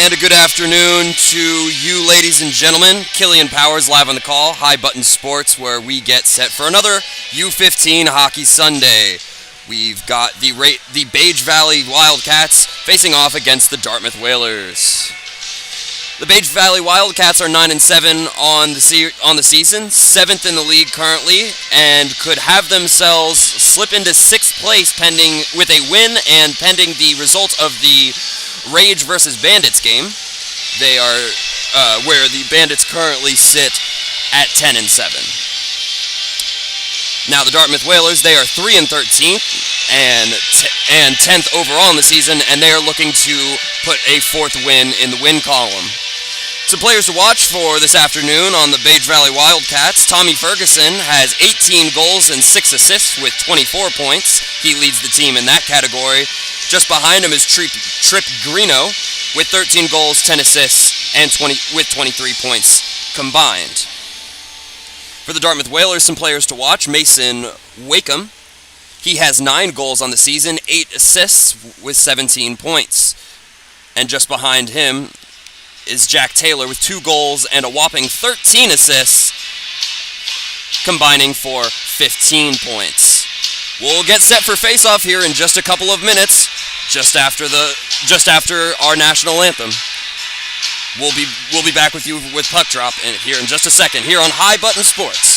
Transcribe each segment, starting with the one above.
And a good afternoon to you, ladies and gentlemen. Killian Powers live on the call, High Button Sports, where we get set for another U15 Hockey Sunday. We've got the Bage Valley Wildcats facing off against the Dartmouth Whalers. The Bage Valley Wildcats are 9-7 on the season, 7th in the league currently, and could have themselves slip into 6th place with a win and pending the result of the Rage versus Bandits game. They are where the Bandits currently sit at 10-7. Now the Dartmouth Whalers, they are 3-13 and 10th overall in the season, and they are looking to put a 4th win in the win column. Some players to watch for this afternoon on the Bage Valley Wildcats. Tommy Ferguson has 18 goals and 6 assists with 24 points. He leads the team in that category. Just behind him is Trip Greeno with 13 goals, 10 assists, and 23 points combined. For the Dartmouth Whalers, some players to watch. Mason Wakeham. He has 9 goals on the season, 8 assists with 17 points. And just behind him is Jack Taylor with 2 goals and a whopping 13 assists, combining for 15 points. We'll get set for face-off here in just a couple of minutes, just after our national anthem. We'll be back with you with Puck Drop here in just a second here on High Button Sports.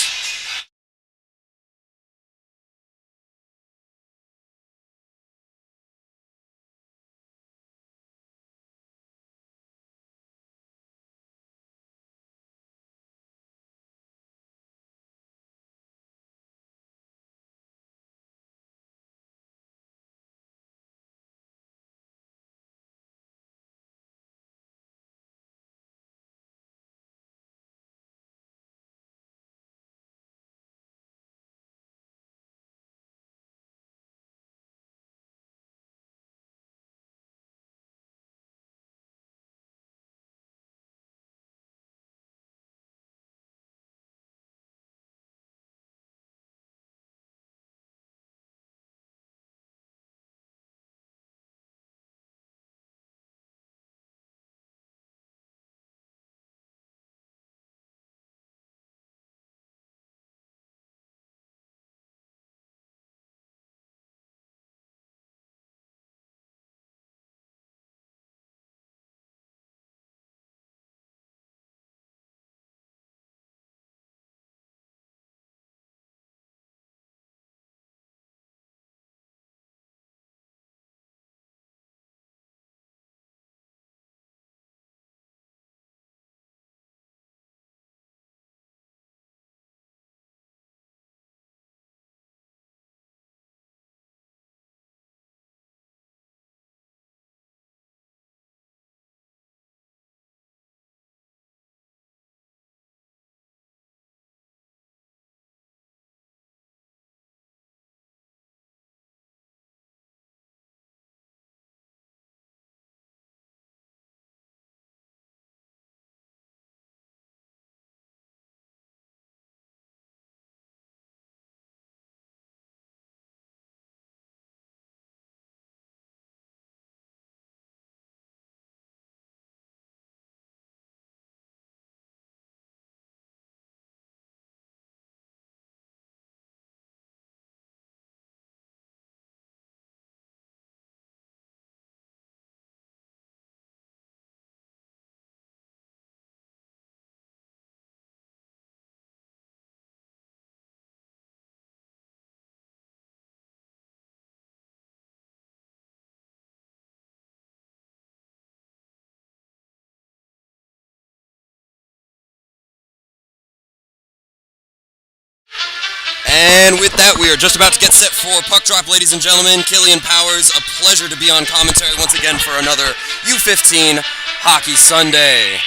And with that, we are just about to get set for Puck Drop, ladies and gentlemen. Killian Powers, a pleasure to be on commentary once again for another U15 Hockey Sunday.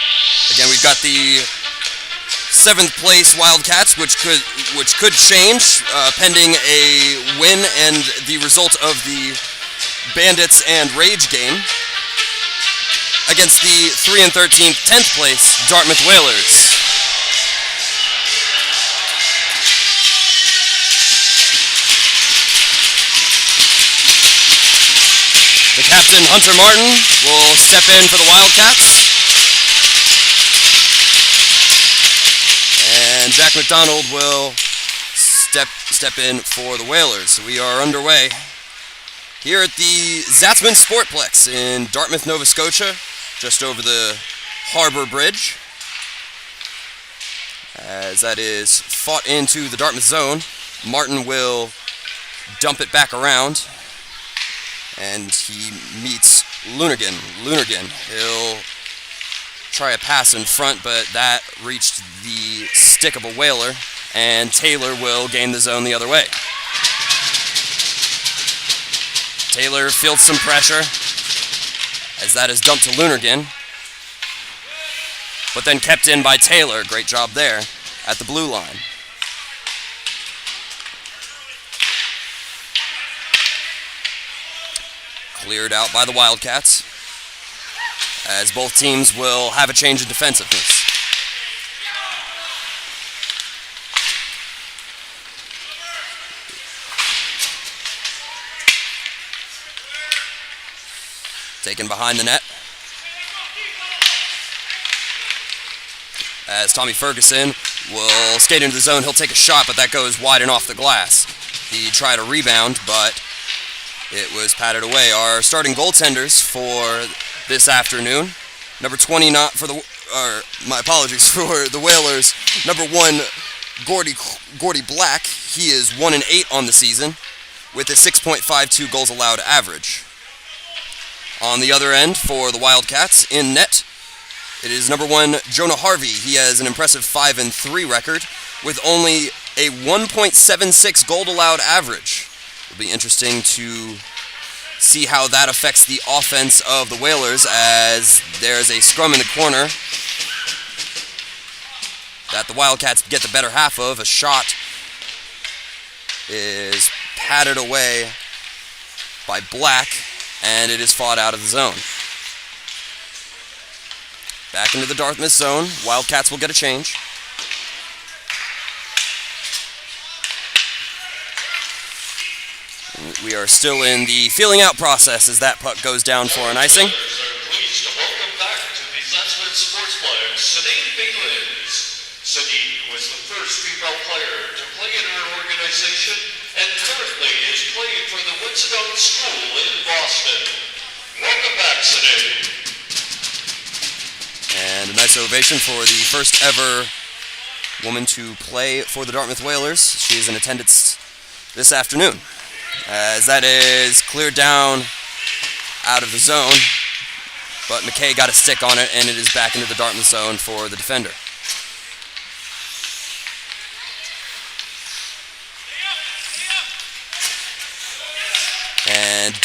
Again, we've got the 7th place Wildcats, which could change pending a win and the result of the Bandits and Rage game against the 3-13 10th place Dartmouth Whalers. Captain Hunter Martin will step in for the Wildcats. And Jack McDonald will step in for the Whalers. We are underway here at the Zatzman Sportplex in Dartmouth, Nova Scotia, just over the Harbor Bridge. As that is fought into the Dartmouth zone, Martin will dump it back around, and he meets Lonergan. He'll try a pass in front, but that reached the stick of a Whaler, and Taylor will gain the zone the other way. Taylor feels some pressure as that is dumped to Lonergan, but then kept in by Taylor. Great job there at the blue line. Cleared out by the Wildcats, as both teams will have a change in defensiveness. Taken behind the net, as Tommy Ferguson will skate into the zone. He'll take a shot, but that goes wide and off the glass. He tried a rebound, but it was patted away. Our starting goaltenders for this afternoon, number 29 for the, my apologies, for the Whalers, number 1, Gordy Black. He is 1-8 on the season with a 6.52 goals allowed average. On the other end for the Wildcats, in net, it is number 1, Jonah Harvey. He has an impressive 5-3 record with only a 1.76 goal allowed average. It'll be interesting to see how that affects the offense of the Whalers, as there's a scrum in the corner that the Wildcats get the better half of. A shot is patted away by Black, and it is fought out of the zone. Back into the Dartmouth zone. Wildcats will get a change. We are still in the feeling out process as that puck goes down for an icing. Pleased to welcome back to the Zatzman Sportsplex, Sinead Biglins. Sinead was the first female player to play in our organization and currently is playing for the Winston School in Boston. Welcome back, Sinead. And a nice ovation for the first ever woman to play for the Dartmouth Whalers. She is in attendance this afternoon, as that is cleared down out of the zone, but McKay got a stick on it, and it is back into the Dartmouth zone for the defender. And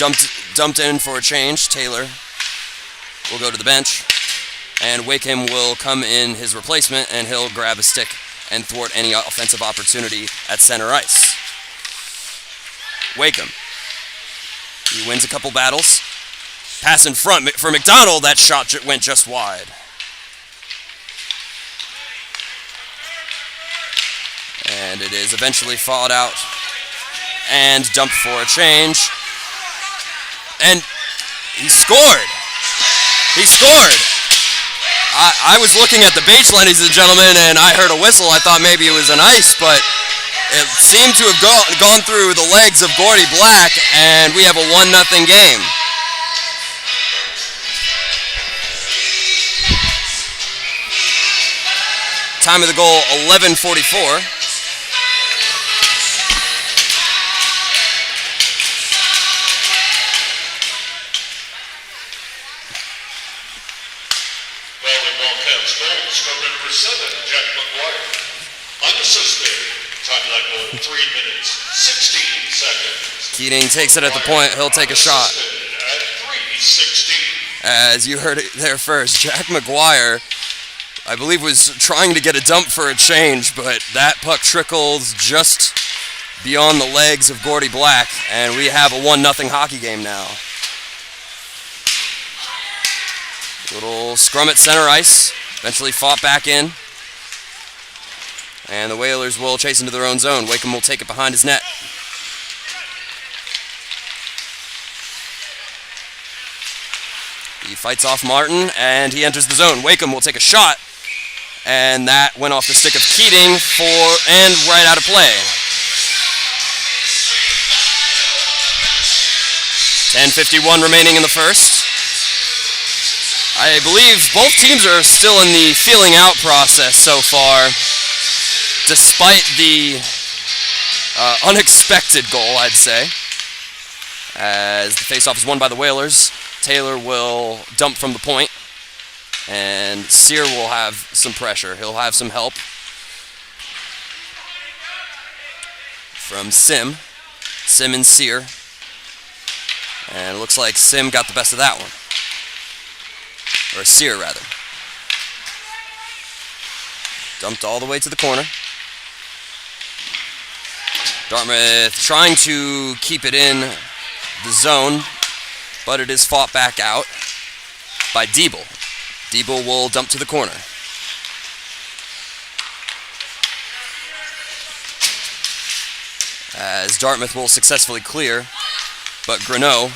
dumped in for a change. Taylor will go to the bench, and Wakeham will come in his replacement, and he'll grab a stick and thwart any offensive opportunity at center ice. Wakeham, he wins a couple battles. Pass in front for McDonald. That shot went just wide. And it is eventually fought out and dumped for a change. And he scored. He scored. I was looking at the Bage, ladies and gentlemen, and I heard a whistle. I thought maybe it was an ice, but it seemed to have gone through the legs of Gordy Black, and we have a 1-0 game. Time of the goal, 11:44. Number 7, Jack McGuire. Unassisted. Time of that goal, 3 minutes, 16 seconds. Keating takes it at the point. He'll take a shot. At 3:16. As you heard it there first, Jack McGuire, I believe, was trying to get a dump for a change, but that puck trickles just beyond the legs of Gordy Black, and we have a 1-0 hockey game now. Little scrum at center ice, eventually fought back in, and the Whalers will chase into their own zone. Wakeham will take it behind his net. He fights off Martin, and he enters the zone. Wakeham will take a shot, and that went off the stick of Keating and right out of play. 10:51 remaining in the first. I believe both teams are still in the feeling out process so far, despite the unexpected goal, I'd say. As the faceoff is won by the Whalers, Taylor will dump from the point, and Sear will have some pressure. He'll have some help from Sim and Sear. And it looks like Sim got the best of that one. Or Sear, rather. Dumped all the way to the corner. Dartmouth trying to keep it in the zone, but it is fought back out by Diebel. Diebel will dump to the corner. As Dartmouth will successfully clear, but Greneau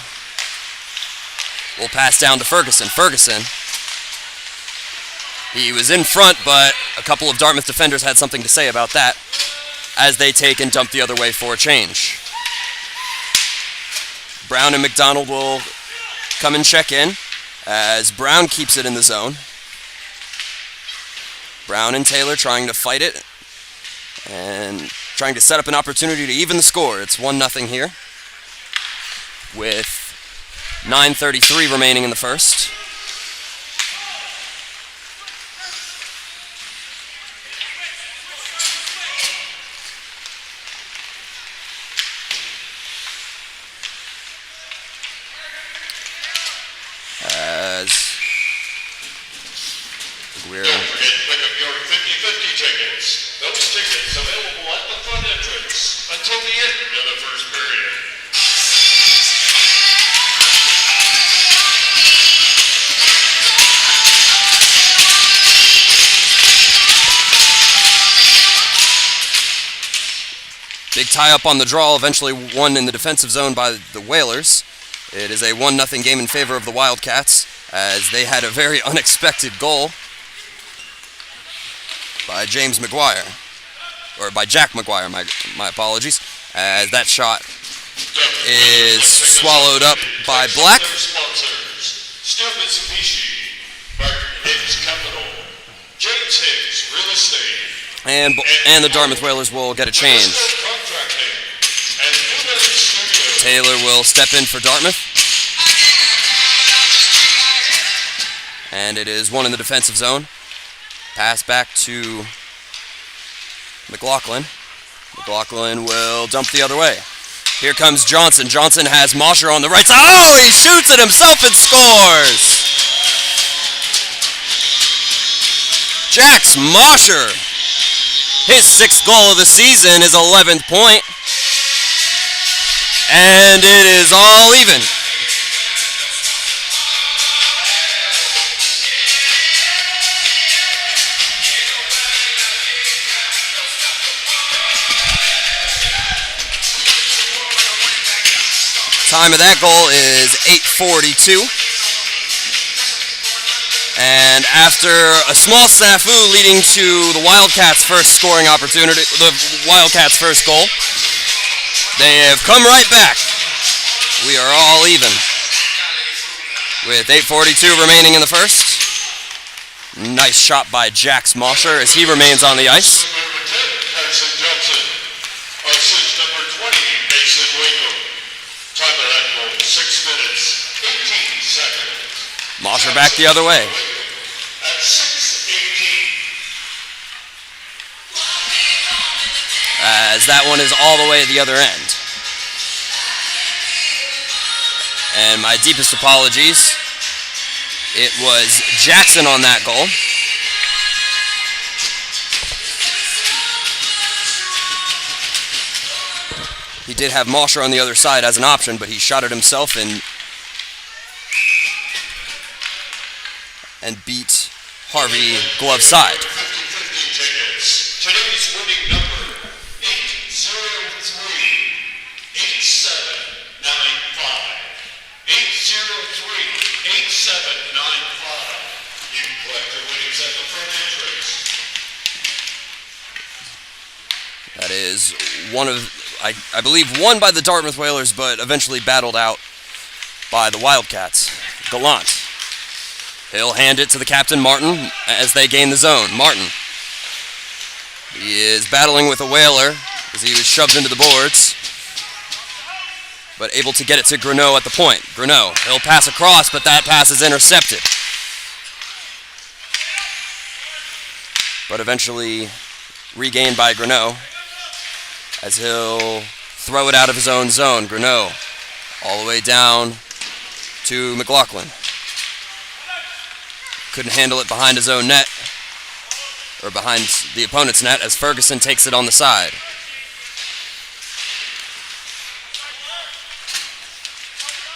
will pass down to Ferguson. Ferguson, he was in front, but a couple of Dartmouth defenders had something to say about that as they take and dump the other way for a change. Brown and McDonald will come and check in as Brown keeps it in the zone. Brown and Taylor trying to fight it and trying to set up an opportunity to even the score. It's 1-0 here with 9:33 remaining in the first. Don't forget to pick up your 50/50 tickets. Those tickets available at the front entrance until the end of the first period. Big tie-up on the draw, eventually won in the defensive zone by the Whalers. It is a 1-0 game in favor of the Wildcats, as they had a very unexpected goal by James McGuire, or by Jack McGuire, my apologies, as that shot is swallowed up by Black. Still Mitsubishi, Martin Higgs Capital, James Higgs Real Estate, and the Dartmouth Whalers will get a change. Taylor will step in for Dartmouth. And it is one in the defensive zone. Pass back to McLaughlin. McLaughlin will dump the other way. Here comes Johnson. Johnson has Mosher on the right side. Oh, he shoots it himself and scores! Jax Mosher. His 6th goal of the season, his 11th point. And it is all even. Time of that goal is 8:42. And after a small snafu leading to the Wildcats' first scoring opportunity, the Wildcats' first goal, they have come right back. We are all even with 8:42 remaining in the first. Nice shot by Jax Mosher as he remains on the ice. Mosher back the other way. At 6:18. As that one is all the way at the other end. And my deepest apologies. It was Jackson on that goal. He did have Mosher on the other side as an option, but he shot it himself and beat Harvey glove side. 50/50 tickets. Today's winning number 803-8795. 803-8795. You collected winnings at the front entrance. That is one of, I believe, won by the Dartmouth Whalers, but eventually battled out by the Wildcats. Gallant. He'll hand it to the captain, Martin, as they gain the zone. Martin. He is battling with a Whaler as he was shoved into the boards, but able to get it to Greneau at the point. Greneau, he'll pass across, but that pass is intercepted. But eventually regained by Greneau, as he'll throw it out of his own zone. Greneau all the way down to McLaughlin. Couldn't handle it behind his own net, or behind the opponent's net, as Ferguson takes it on the side.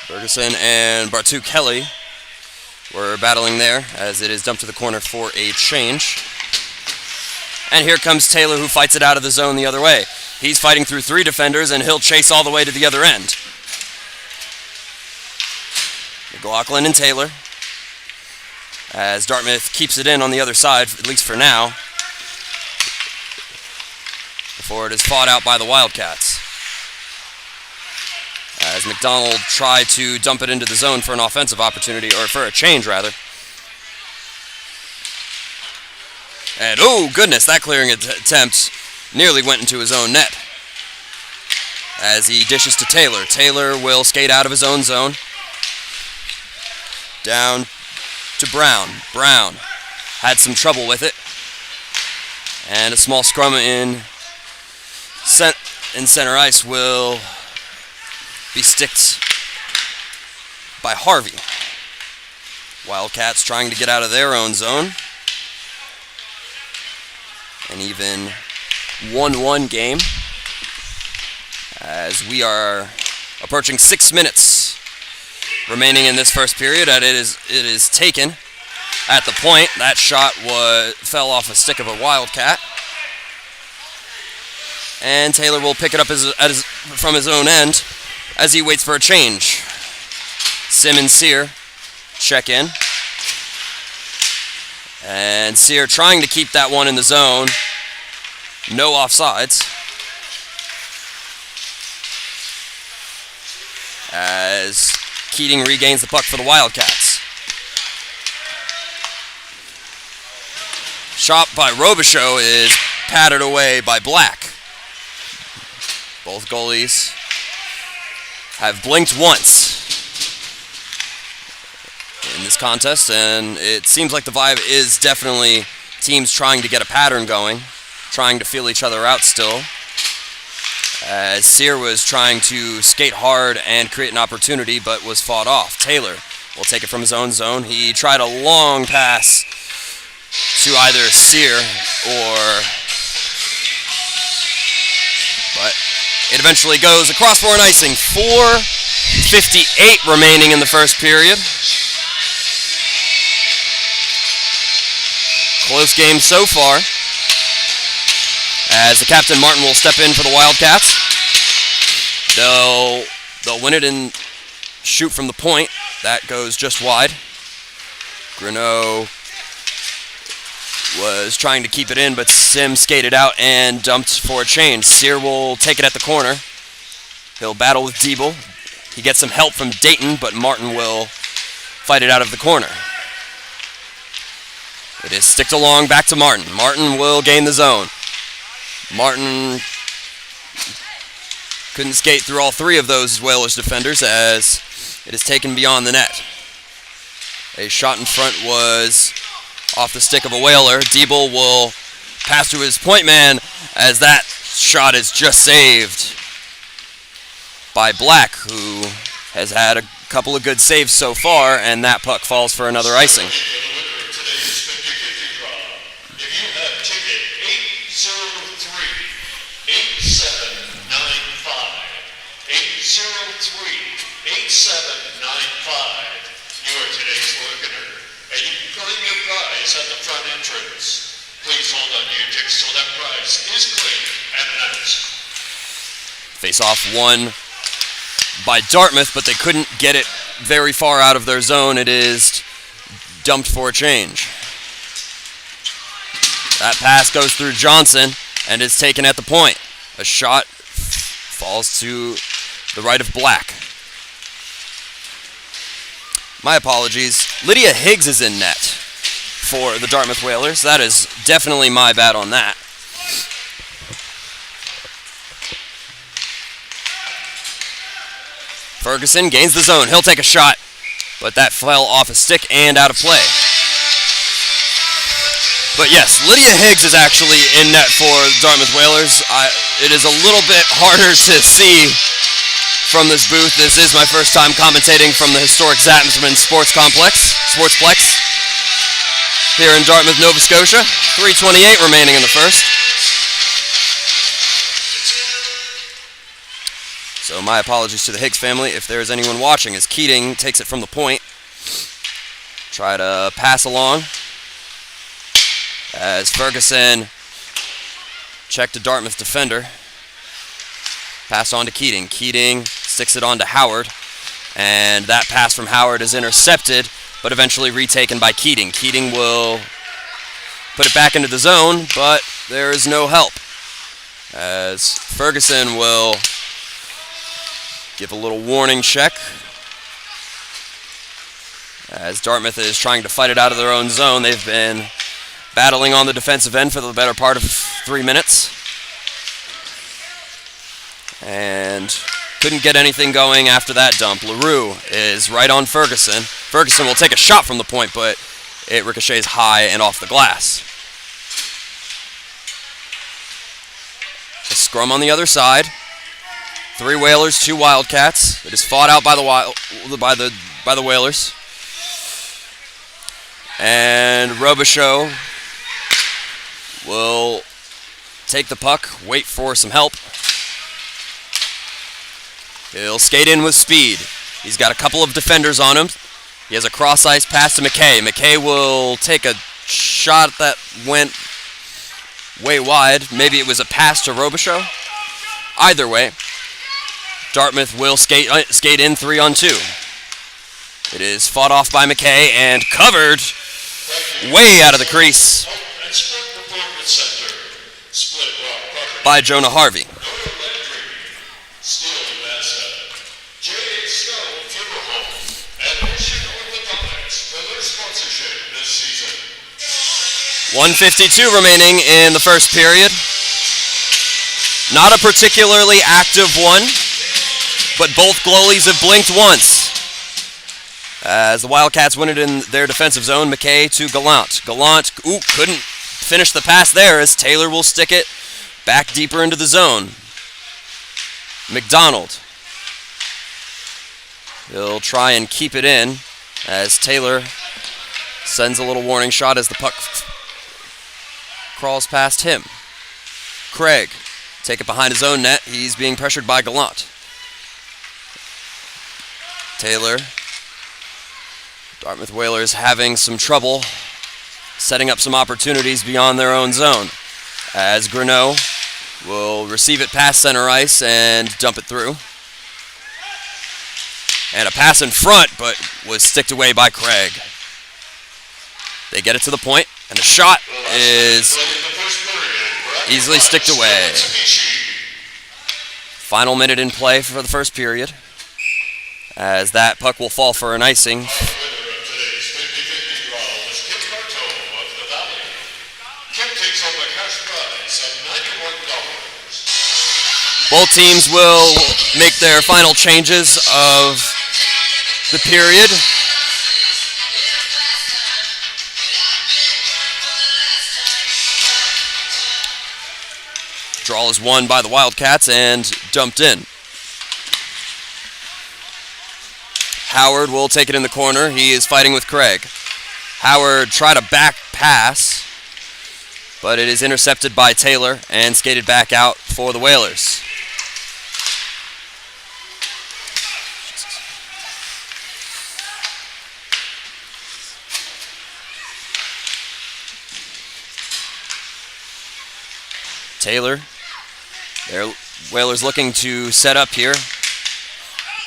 Ferguson and Bartu Kelly were battling there, as it is dumped to the corner for a change. And here comes Taylor, who fights it out of the zone the other way. He's fighting through 3 defenders, and he'll chase all the way to the other end. McLaughlin and Taylor, as Dartmouth keeps it in on the other side, at least for now, before it is fought out by the Wildcats. As McDonald tried to dump it into the zone for an offensive opportunity, or for a change, rather. And, oh, goodness, that clearing attempt nearly went into his own net. As he dishes to Taylor. Taylor will skate out of his own zone. Down to Brown. Brown had some trouble with it. And a small scrum in center ice will be sticked by Harvey. Wildcats trying to get out of their own zone. An even 1-1 game, as we are approaching 6 minutes remaining in this first period, and it is taken at the point. That shot fell off a stick of a Wildcat, and Taylor will pick it up from his own end as he waits for a change. Sim and Sear check in, and Sear trying to keep that one in the zone. No offsides, as Keating regains the puck for the Wildcats. Shot by Robichaux is patted away by Black. Both goalies have blinked once in this contest, and it seems like the vibe is definitely teams trying to get a pattern going, trying to feel each other out still, as Sear was trying to skate hard and create an opportunity, but was fought off. Taylor will take it from his own zone. He tried a long pass to either Sear but it eventually goes across for an icing. 4:58 remaining in the first period. Close game so far, as the captain, Martin, will step in for the Wildcats. They'll win it and shoot from the point. That goes just wide. Greneau was trying to keep it in, but Sim skated out and dumped for a change. Sear will take it at the corner. He'll battle with Diebel. He gets some help from Dayton, but Martin will fight it out of the corner. It is sticked along back to Martin. Martin will gain the zone. Martin couldn't skate through all 3 of those Whalers defenders, as it is taken beyond the net. A shot in front was off the stick of a Whaler. Diebel will pass to his point man, as that shot is just saved by Black, who has had a couple of good saves so far, and that puck falls for another icing. At the front entrance. Please hold on to your ticks till that prize is cleared and announced. Face-off won by Dartmouth, but they couldn't get it very far out of their zone. It is dumped for a change. That pass goes through Johnson and is taken at the point. A shot falls to the right of Black. My apologies. Lydia Higgs is in net for the Dartmouth Whalers. That is definitely my bad on that. Ferguson gains the zone. He'll take a shot, but that fell off a stick and out of play. But yes, Lydia Higgs is actually in net for the Dartmouth Whalers. It is a little bit harder to see from this booth. This is my first time commentating from the historic Zapsman Sportsplex here in Dartmouth, Nova Scotia. 3:28 remaining in the first. So my apologies to the Higgs family if there is anyone watching as Keating takes it from the point. Try to pass along as Ferguson checked to Dartmouth defender. Pass on to Keating. Keating sticks it on to Howard, and that pass from Howard is intercepted, but eventually retaken by Keating. Keating will put it back into the zone, but there is no help, as Ferguson will give a little warning check, as Dartmouth is trying to fight it out of their own zone. They've been battling on the defensive end for the better part of 3 minutes, and couldn't get anything going after that dump. LaRue is right on Ferguson. Ferguson will take a shot from the point, but it ricochets high and off the glass. A scrum on the other side. 3 Whalers, 2 Wildcats. It is fought out by the Whalers. And Robichaud will take the puck, wait for some help. He'll skate in with speed. He's got a couple of defenders on him. He has a cross-ice pass to McKay. McKay will take a shot that went way wide. Maybe it was a pass to Robichaud. Either way, Dartmouth will skate in 3-on-2. It is fought off by McKay and covered way out of the crease by Jonah Harvey. J.H. Snow, Funeral Home, and Ocean Orthodontics for their sponsorship this season. 1:52 remaining in the first period. Not a particularly active one, but both goalies have blinked once. As the Wildcats win it in their defensive zone, McKay to Gallant. Gallant, couldn't finish the pass there as Taylor will stick it back deeper into the zone. McDonald. He'll try and keep it in as Taylor sends a little warning shot as the puck crawls past him. Craig, take it behind his own net. He's being pressured by Gallant. Taylor. Dartmouth Whalers having some trouble setting up some opportunities beyond their own zone, as Greneau will receive it past center ice and dump it through. And a pass in front, but was sticked away by Craig. They get it to the point, and the shot is easily sticked away. Final minute in play for the first period, as that puck will fall for an icing. Both teams will make their final changes of the period. Draw is won by the Wildcats and dumped in. Howard will take it in the corner. He is fighting with Craig. Howard tried a back pass, but it is intercepted by Taylor and skated back out for the Whalers. Taylor, their Whalers looking to set up here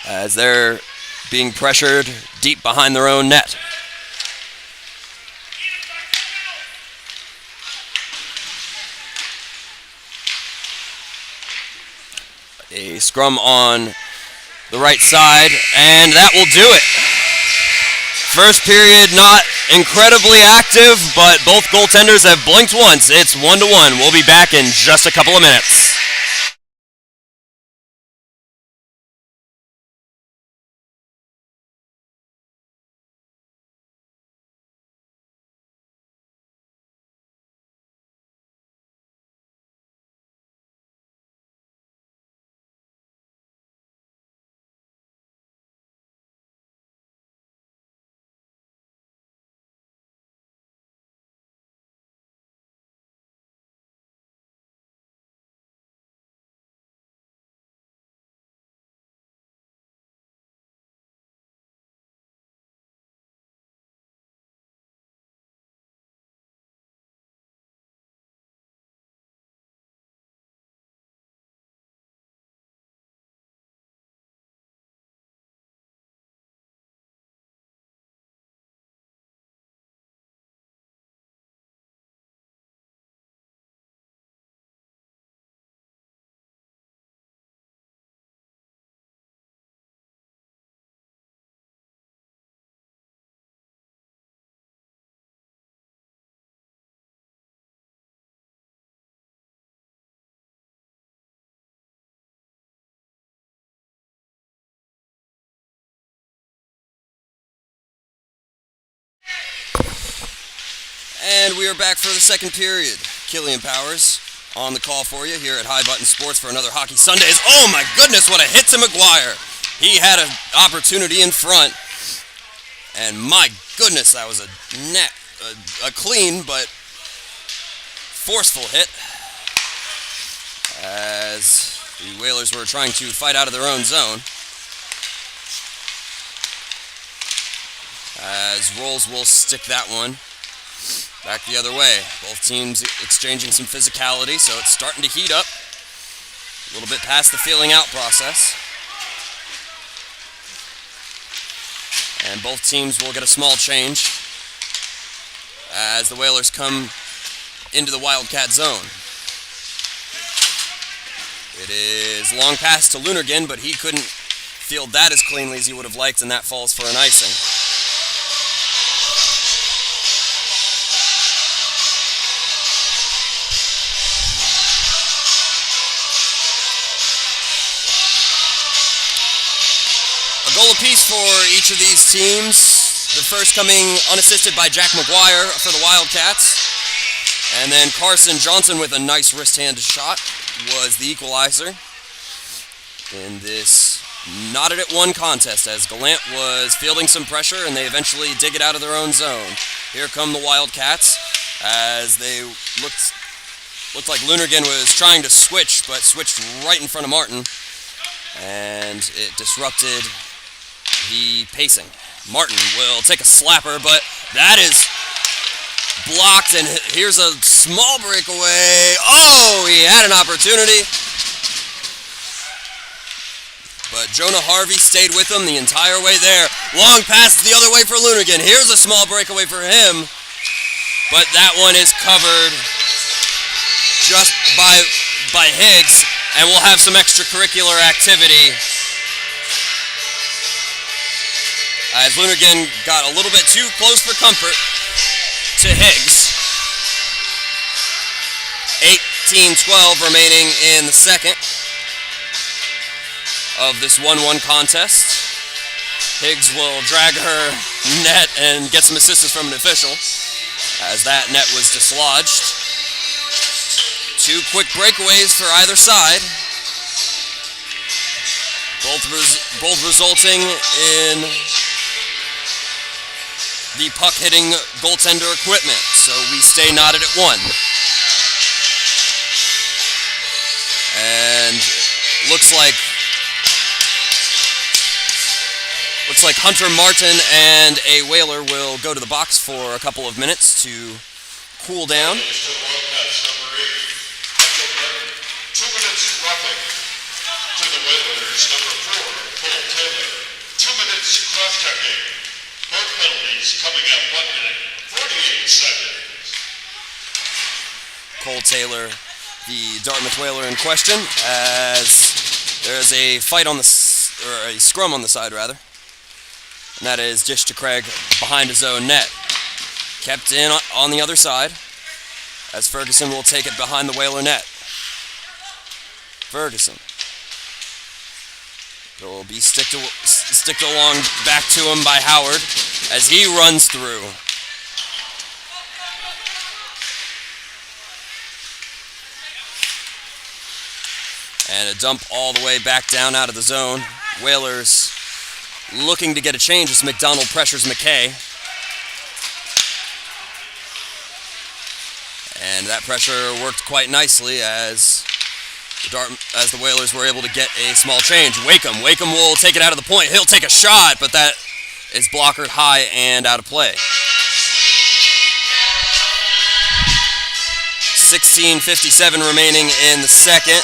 as they're being pressured deep behind their own net. A scrum on the right side, and that will do it. First period not incredibly active, but both goaltenders have blinked once. It's 1-1. We'll be back in just a couple of minutes. And we are back for the second period. Killian Powers on the call for you here at High Button Sports for another Hockey Sundays. Oh my goodness, what a hit to McGuire. He had an opportunity in front. And my goodness, that was a clean but forceful hit. As the Whalers were trying to fight out of their own zone. As Rolls will stick that one back the other way. Both teams exchanging some physicality, so it's starting to heat up. A little bit past the feeling out process. And both teams will get a small change as the Whalers come into the Wildcat zone. It is long pass to Lunergan, but he couldn't field that as cleanly as he would have liked, and that falls for an icing. A goal apiece for each of these teams. The first coming unassisted by Jack McGuire for the Wildcats. And then Carson Johnson with a nice wrist-handed shot was the equalizer in this knotted-at-one contest as Gallant was fielding some pressure and they eventually dig it out of their own zone. Here come the Wildcats as they looked like Lunergan was trying to switch, but switched right in front of Martin, and it disrupted the pacing. Martin will take a slapper, but that is blocked, and here's a small breakaway. Oh, he had an opportunity, but Jonah Harvey stayed with him the entire way there. Long pass the other way for Lunergan. Here's a small breakaway for him, but that one is covered just by Higgs, and we'll have some extracurricular activity as Lunergan got a little bit too close for comfort to Higgs. 18-12 remaining in the second of this 1-1 contest. Higgs will drag her net and get some assistance from an official as that net was dislodged. Two quick breakaways for either side, both resulting in the puck-hitting goaltender equipment, so we stay knotted at one. And looks like Hunter Martin and a Whaler will go to the box for a couple of minutes to cool down. 2 minutes roughing to the Whalers, number 4, Cole Taylor. 2 minutes cross-checking. Both penalties coming up 1 minute, 48 seconds. Cole Taylor, the Dartmouth Whaler in question, as There's a fight on the, or a scrum on the side rather. And that is dish to Craig behind his own net. Kept in on the other side, as Ferguson will take it behind the Whaler net. Ferguson. It will be sticked along back to him by Howard as he runs through. And a dump all the way back down out of the zone. Whalers looking to get a change as McDonald pressures McKay. And that pressure worked quite nicely as the Whalers were able to get a small change. Wakeham will take it out of the point. He'll take a shot, but that is blockered high and out of play. 16:57 remaining in the second.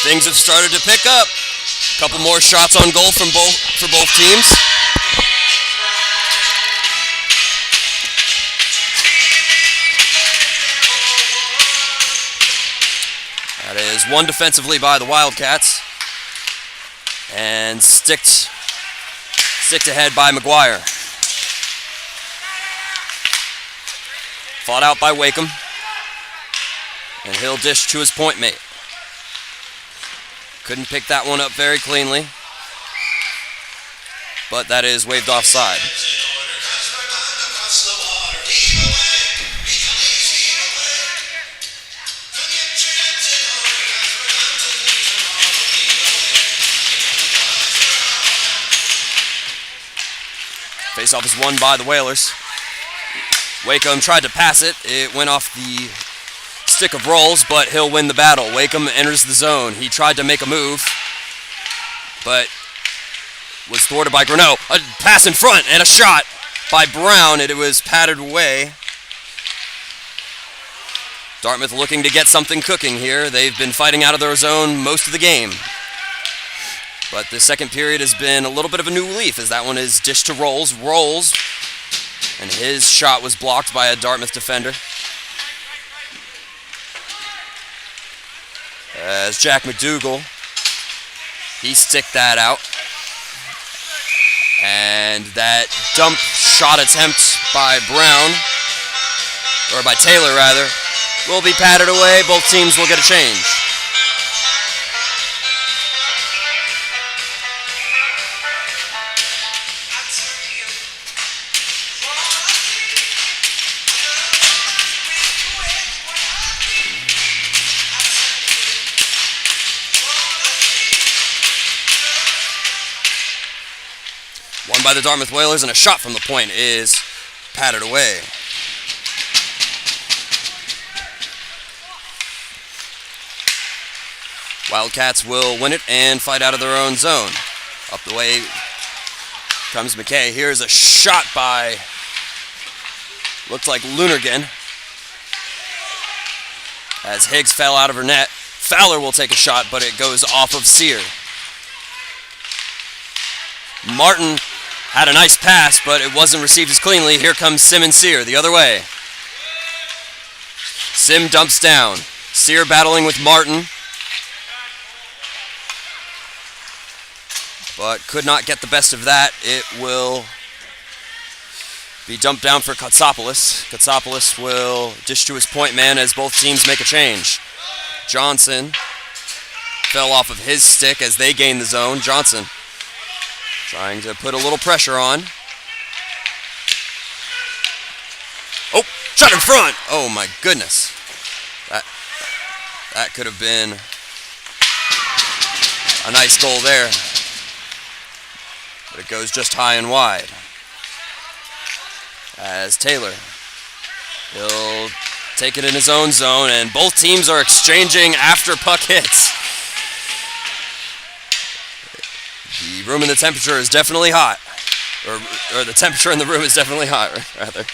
Things have started to pick up. A couple more shots on goal for both teams. That is one defensively by the Wildcats. And sticked ahead by McGuire. Fought out by Wakeham. And he'll dish to his point mate. Couldn't pick that one up very cleanly. But that is waved offside. Face-off is won by the Whalers. Wakeham tried to pass it. It went off the stick of Rolls, but he'll win the battle. Wakeham enters the zone. He tried to make a move, but was thwarted by Greneau. A pass in front and a shot by Brown. It was patted away. Dartmouth looking to get something cooking here. They've been fighting out of their zone most of the game. But the second period has been a little bit of a new leaf as that one is dished to Rolls. Rolls, and his shot was blocked by a Dartmouth defender. As Jack McDougall, he sticked that out. And that dump shot attempt by Brown, or by Taylor rather, will be patted away. Both teams will get a change. Won by the Dartmouth Whalers, and a shot from the point is patted away. Wildcats will win it and fight out of their own zone. Up the way comes McKay. Here's a shot by, looks like Lunargan, as Higgs fell out of her net. Fowler will take a shot, but it goes off of Sear. Martin had a nice pass, but it wasn't received as cleanly. Here comes Sim and Sear the other way. Sim dumps down. Sear battling with Martin, but could not get the best of that. It will be dumped down for Katsopoulos. Katsopoulos will dish to his point man as both teams make a change. Johnson fell off of his stick as they gain the zone. Johnson trying to put a little pressure on. Oh, shot in front. Oh my goodness. That could have been a nice goal there. But it goes just high and wide. As Taylor, he'll take it in his own zone, and both teams are exchanging after puck hits. The room and the temperature is definitely hot. Or the temperature in the room is definitely hot, rather.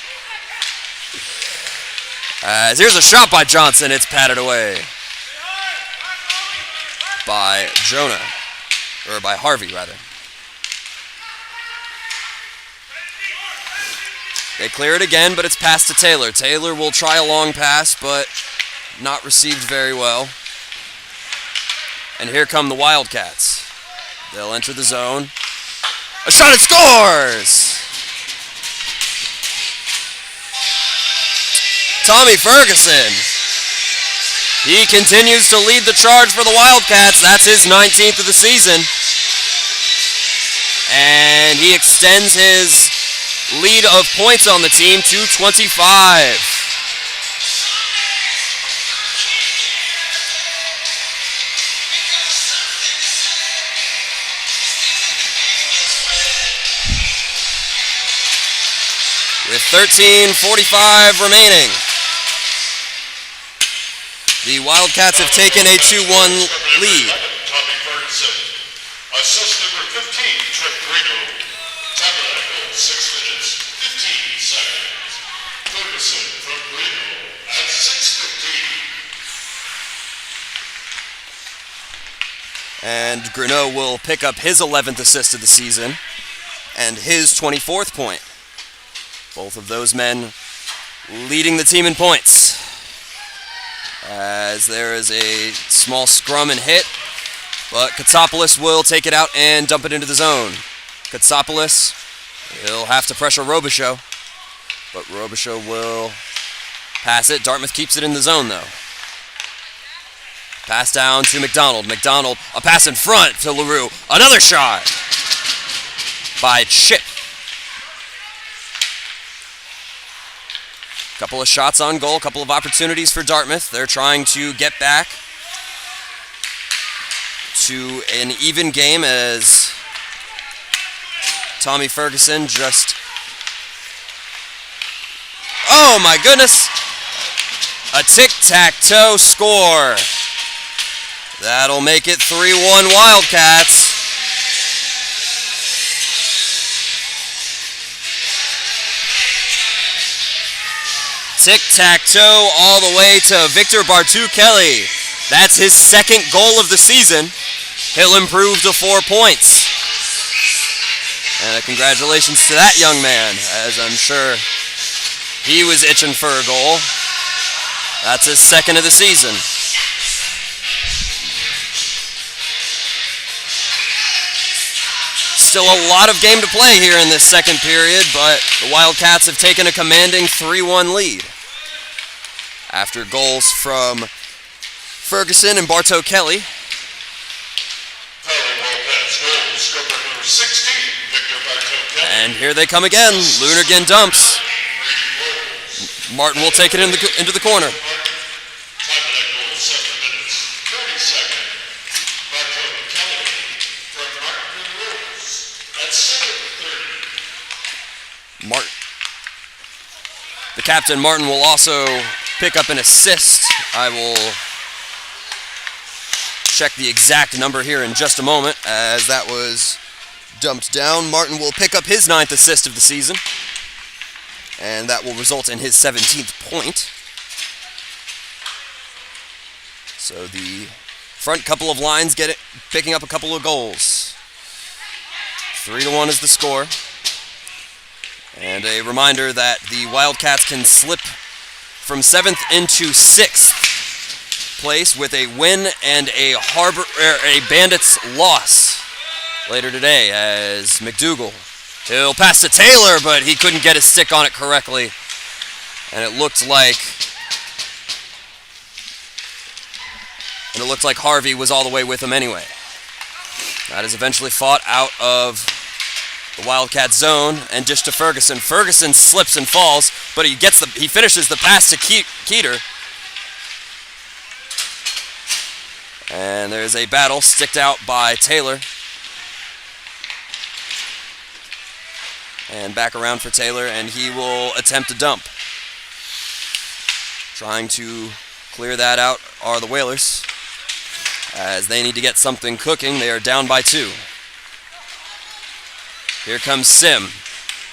As here's a shot by Johnson. It's patted away by Jonah. Or by Harvey, rather. They clear it again, but it's passed to Taylor. Taylor will try a long pass, but not received very well. And here come the Wildcats. They'll enter the zone. A shot and scores! Tommy Ferguson. He continues to lead the charge for the Wildcats. That's his 19th of the season. And he extends his lead of points on the team to 25. With 13:45 remaining, the Wildcats have taken a 2-1 lead. Tommy Ferguson. Assist number 15, Trip Grino. Time of that goal, 6 minutes, 15 seconds. Ferguson from Grino at 6:15. And Grino will pick up his 11th assist of the season and his 24th point. Both of those men leading the team in points. As there is a small scrum and hit, but Katsopoulos will take it out and dump it into the zone. Katsopoulos, he'll have to pressure Robichaud, but Robichaud will pass it. Dartmouth keeps it in the zone though. Pass down to McDonald. McDonald, a pass in front to LaRue. Another shot by Chip. Couple of shots on goal, couple of opportunities for Dartmouth. They're trying to get back to an even game as Tommy Ferguson just... Oh my goodness! A tic-tac-toe score. That'll make it 3-1 Wildcats. Tic-tac-toe all the way to Victor Bartu-Kelly. That's his second goal of the season. He'll improve to 4 points. And congratulations to that young man, as I'm sure he was itching for a goal. That's his second of the season. Still a lot of game to play here in this second period, but the Wildcats have taken a commanding 3-1 lead. After goals from Ferguson and Bartu-Kelly. And here they come again. Lonergan dumps. Martin will take it into the corner. Martin. The captain, Martin, will also pick up an assist. I will check the exact number here in just a moment as that was dumped down. Martin will pick up his 9th assist of the season, and that will result in his 17th point. So the front couple of lines picking up a couple of goals. 3-1 is the score. And a reminder that the Wildcats can slip from 7th into 6th place with a win and a Bandits loss later today as McDougal. He'll pass to Taylor, but he couldn't get his stick on it correctly. And it looked like Harvey was all the way with him anyway. That is eventually fought out of the Wildcat zone and dish to Ferguson. Ferguson slips and falls, but he finishes the pass to Keeter. And there's a battle sticked out by Taylor. And back around for Taylor, and he will attempt a dump. Trying to clear that out are the Whalers, as they need to get something cooking. They are down by 2. Here comes Sim.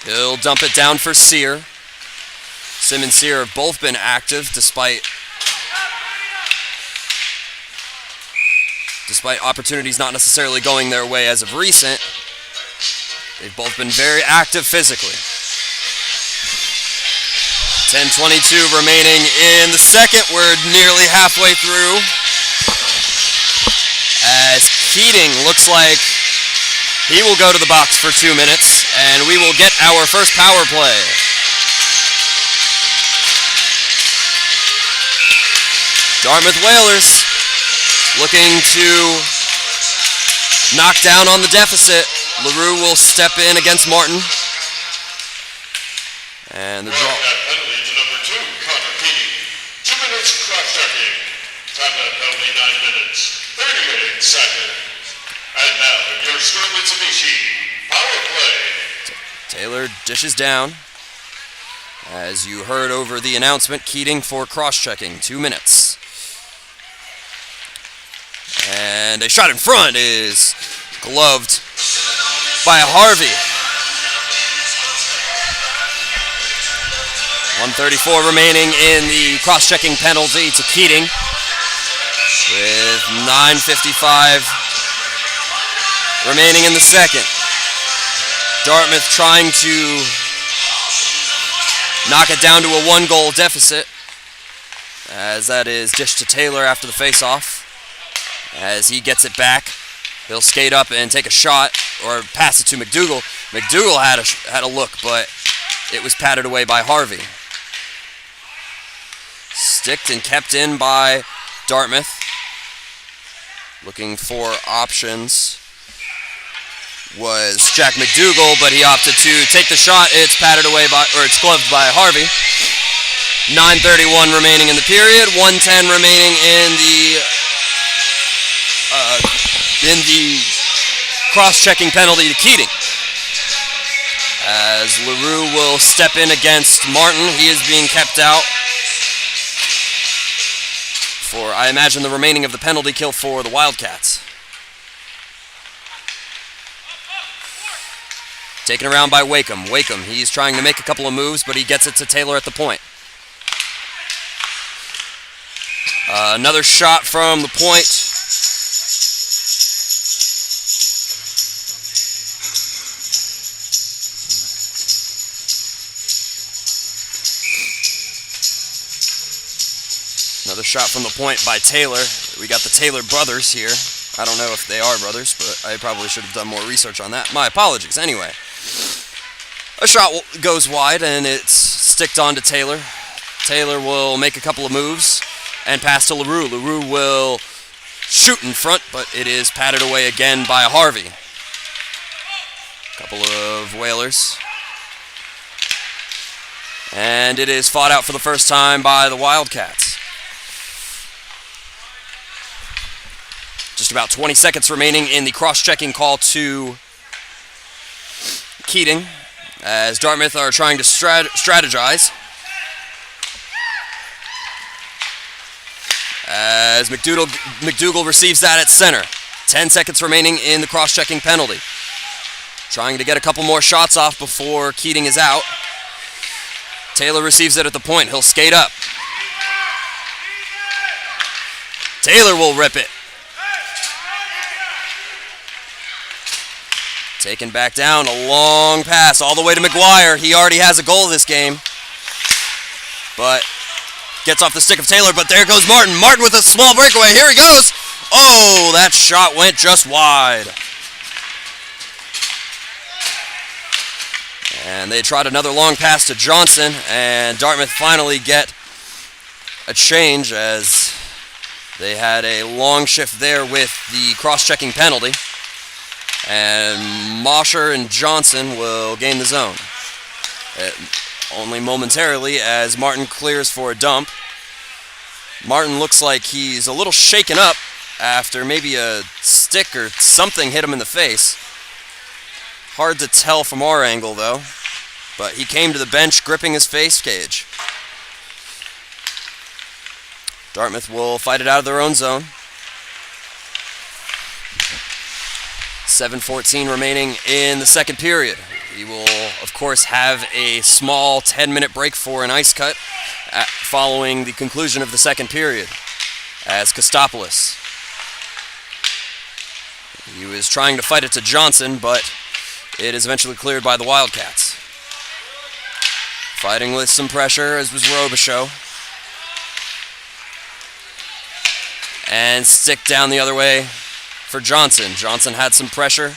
He'll dump it down for Sear. Sim and Sear have both been active despite opportunities not necessarily going their way as of recent. They've both been very active physically. 10:22 remaining in the second. We're nearly halfway through. Keating looks like he will go to the box for 2 minutes, and we will get our first power play. Dartmouth Whalers looking to knock down on the deficit. LaRue will step in against Martin. And the draw. Penalty to number 2, Connor Keating. 2 minutes cross-checking. Timeout penalty 9 minutes, 38 seconds. And now your score Mitsubishi power play. Taylor dishes down. As you heard over the announcement, Keating for cross-checking, 2 minutes. And a shot in front is gloved by Harvey. 1:34 remaining in the cross-checking penalty to Keating, with 9:55 remaining in the second. Dartmouth trying to knock it down to a 1-goal deficit, as that is dished to Taylor after the face-off. As he gets it back, he'll skate up and take a shot, or pass it to McDougal. McDougal had a look, but it was patted away by Harvey. Sticked and kept in by Dartmouth. Looking for options was Jack McDougal, but he opted to take the shot. It's patted away by, or it's gloved by Harvey. 9:31 remaining in the period. 1:10 remaining in the cross-checking penalty to Keating. As LaRue will step in against Martin, he is being kept out for, I imagine, the remaining of the penalty kill for the Wildcats. Taken around by Wakeham. Wakeham, he's trying to make a couple of moves, but he gets it to Taylor at the point. Another shot from the point. Another shot from the point by Taylor. We got the Taylor brothers here. I don't know if they are brothers, but I probably should have done more research on that. My apologies. Anyway, a shot goes wide, and it's sticked on to Taylor. Taylor will make a couple of moves and pass to LaRue. LaRue will shoot in front, but it is patted away again by Harvey. Couple of Whalers. And it is fought out for the first time by the Wildcats. Just about 20 seconds remaining in the cross-checking call to Keating, as Dartmouth are trying to strategize. As McDougal receives that at center. 10 seconds remaining in the cross-checking penalty. Trying to get a couple more shots off before Keating is out. Taylor receives it at the point. He'll skate up. Taylor will rip it. Taken back down, a long pass all the way to McGuire. He already has a goal this game, but gets off the stick of Taylor, but there goes Martin. Martin with a small breakaway. Here he goes. Oh, that shot went just wide. And they tried another long pass to Johnson, and Dartmouth finally get a change, as they had a long shift there with the cross-checking penalty. And Mosher and Johnson will gain the zone. Only momentarily, as Martin clears for a dump. Martin looks like he's a little shaken up after maybe a stick or something hit him in the face. Hard to tell from our angle, though. But he came to the bench gripping his face cage. Dartmouth will fight it out of their own zone. 7:14 remaining in the second period. We will, of course, have a small 10-minute break for an ice cut following the conclusion of the second period, as Kostopoulos. He was trying to fight it to Johnson, but it is eventually cleared by the Wildcats. Fighting with some pressure, as was Robichaux. And stick down the other way for Johnson. Johnson had some pressure,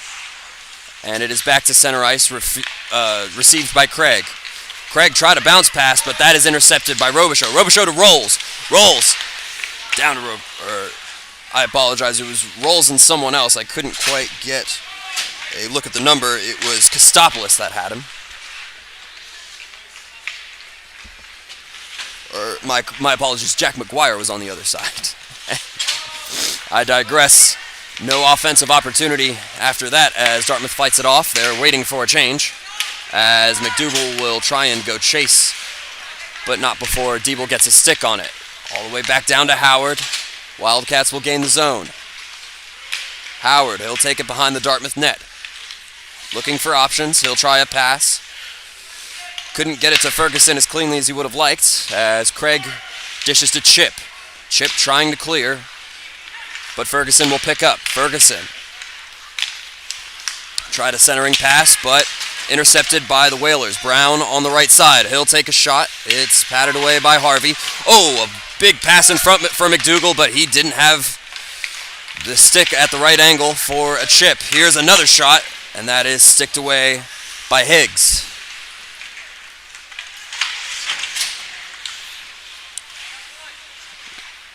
and it is back to center ice, received by Craig. Craig tried to bounce pass, but that is intercepted by Robichaud. Robichaud to Rolls. Rolls down to I apologize. It was Rolls and someone else. I couldn't quite get a look at the number. It was Kostopoulos that had him. Or my apologies. Jack McGuire was on the other side. I digress. No offensive opportunity after that as Dartmouth fights it off. They're waiting for a change as McDougal will try and go chase, but not before Diebel gets a stick on it. All the way back down to Howard. Wildcats will gain the zone. Howard, he'll take it behind the Dartmouth net. Looking for options. He'll try a pass. Couldn't get it to Ferguson as cleanly as he would have liked as Craig dishes to Chip. Chip trying to clear, but Ferguson will pick up. Ferguson tried a centering pass, but intercepted by the Whalers. Brown on the right side. He'll take a shot. It's patted away by Harvey. Oh, a big pass in front for McDougal, but he didn't have the stick at the right angle for a chip. Here's another shot, and that is sticked away by Higgs.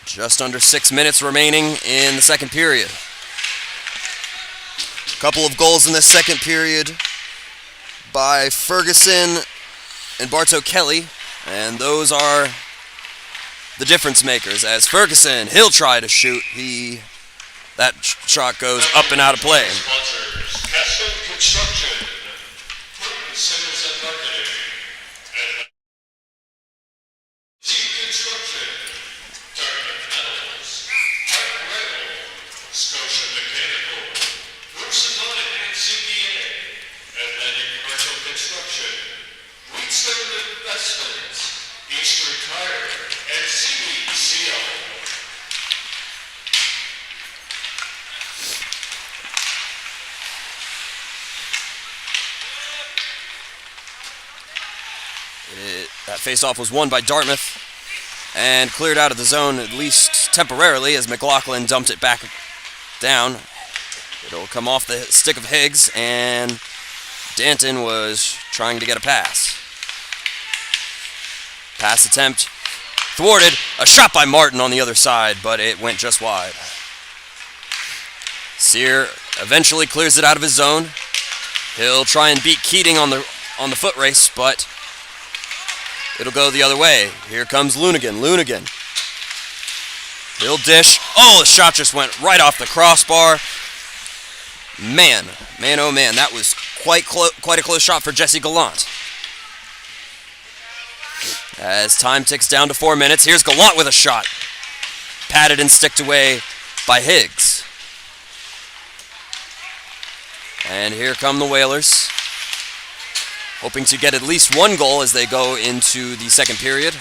Just under 6 minutes remaining in the second period. A couple of goals in the second period by Ferguson and Bartow Kelly, and those are the difference makers. As Ferguson, he'll try to shoot. That shot goes up and out of play. Sponsors, Castle Construction, Sales and Marketing, and Construction, Dartmouth Metals, Park Rail, Scotia Mechanical, Bruce and Monahan CPA, Atlantic Commercial Construction, Wheatstone Investments, Eastern Tire, and CBCO. That faceoff was won by Dartmouth and cleared out of the zone, at least temporarily, as McLaughlin dumped it back down. It'll come off the stick of Higgs, and Danton was trying to get a pass. Pass attempt thwarted. A shot by Martin on the other side, but it went just wide. Sear eventually clears it out of his zone. He'll try and beat Keating on the foot race, but it'll go the other way. Here comes Lunigan. Lunigan. He'll dish. Oh, the shot just went right off the crossbar. Man, oh man, that was quite a close shot for Jesse Gallant. As time ticks down to 4 minutes, here's Gallant with a shot. Patted and sticked away by Higgs. And here come the Whalers, hoping to get at least one goal as they go into the second period.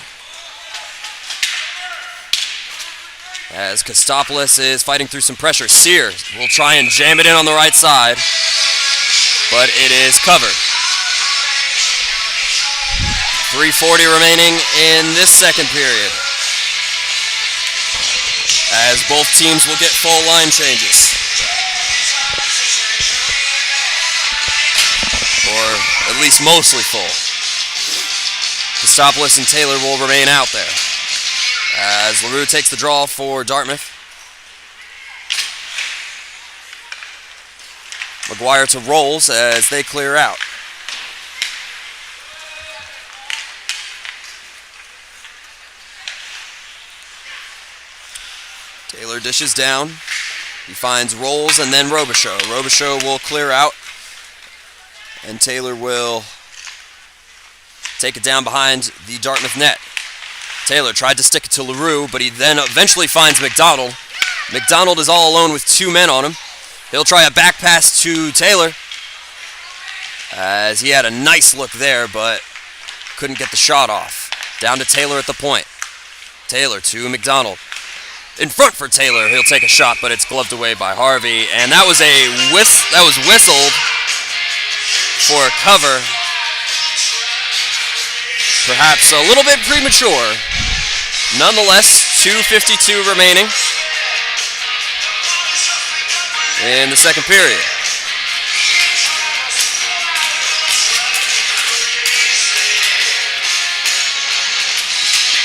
As Kostopoulos is fighting through some pressure. Sear will try and jam it in on the right side, but it is covered. 3:40 remaining in this second period, as both teams will get full line changes. Or at least mostly full. Kostopoulos and Taylor will remain out there, as LaRue takes the draw for Dartmouth. McGuire to Rolls as they clear out. Taylor dishes down. He finds Rolls and then Robichaud. Robichaud will clear out, and Taylor will take it down behind the Dartmouth net. Taylor tried to stick it to LaRue, but he then eventually finds McDonald. McDonald is all alone with two men on him. He'll try a back pass to Taylor, as he had a nice look there, but couldn't get the shot off. Down to Taylor at the point. Taylor to McDonald. In front for Taylor. He'll take a shot, but it's gloved away by Harvey, and that was whistled for a cover. Perhaps a little bit premature. Nonetheless, 2:52 remaining in the second period.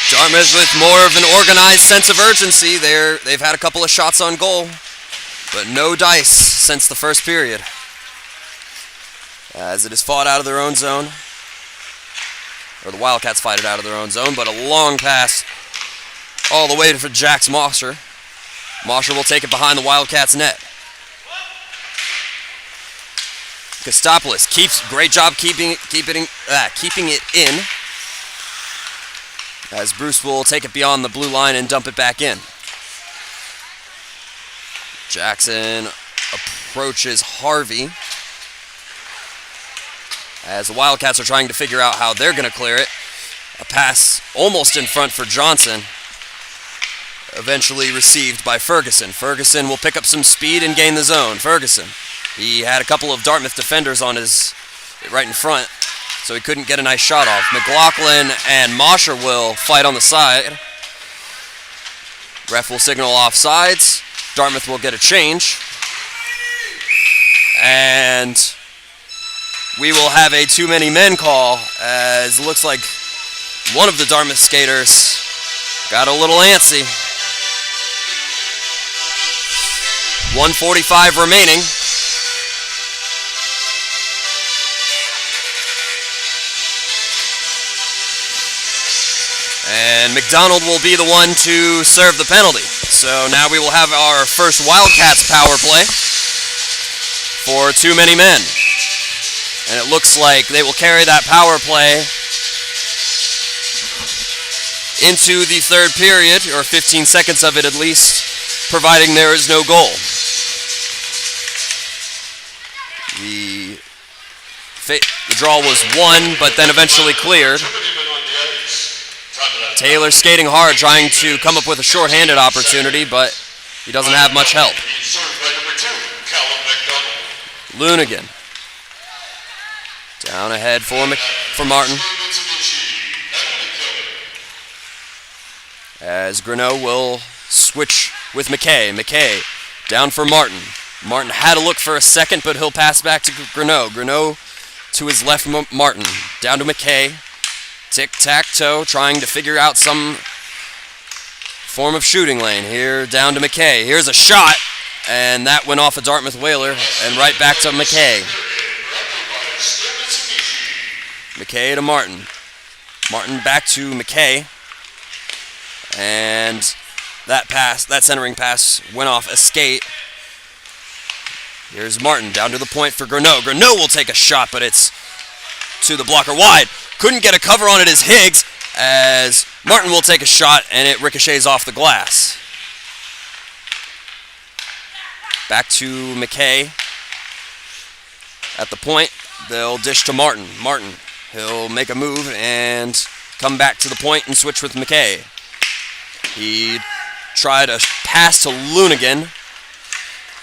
Dartmouth with more of an organized sense of urgency. They've had a couple of shots on goal, but no dice since the first period, as it is fought out of their own zone. Or the Wildcats fight it out of their own zone, but a long pass all the way for Jax Mosher. Mosher will take it behind the Wildcats' net. Kostopoulos great job keeping it in, as Bruce will take it beyond the blue line and dump it back in. Jackson approaches Harvey, as the Wildcats are trying to figure out how they're going to clear it. A pass almost in front for Johnson, eventually received by Ferguson. Ferguson will pick up some speed and gain the zone. Ferguson, he had a couple of Dartmouth defenders on his right in front, so he couldn't get a nice shot off. McLaughlin and Mosher will fight on the side. Ref will signal offsides. Dartmouth will get a change. And we will have a too many men call, as it looks like one of the Dartmouth skaters got a little antsy. 1:45 remaining. And McDonald will be the one to serve the penalty. So now we will have our first Wildcats power play for too many men. And it looks like they will carry that power play into the third period, or 15 seconds of it at least, providing there is no goal. The draw was won, but then eventually cleared. Taylor skating hard, trying to come up with a shorthanded opportunity, but he doesn't have much help. Lunigan. Down ahead for Martin. As Greneau will switch with McKay. McKay down for Martin. Martin had to look for a second, but he'll pass back to Greneau. Greneau to his left, Martin. Down to McKay. Tic-tac-toe, trying to figure out some form of shooting lane. Here, down to McKay. Here's a shot, and that went off a Dartmouth Whaler, and right back to McKay. McKay to Martin. Martin back to McKay. And that centering pass went off a skate. Here's Martin down to the point for Greneau. Greneau will take a shot, but it's to the blocker wide. Couldn't get a cover on it as Higgs, as Martin will take a shot and it ricochets off the glass. Back to McKay. At the point, they'll dish to Martin. Martin, he'll make a move and come back to the point and switch with McKay. He tried a pass to Lunigan,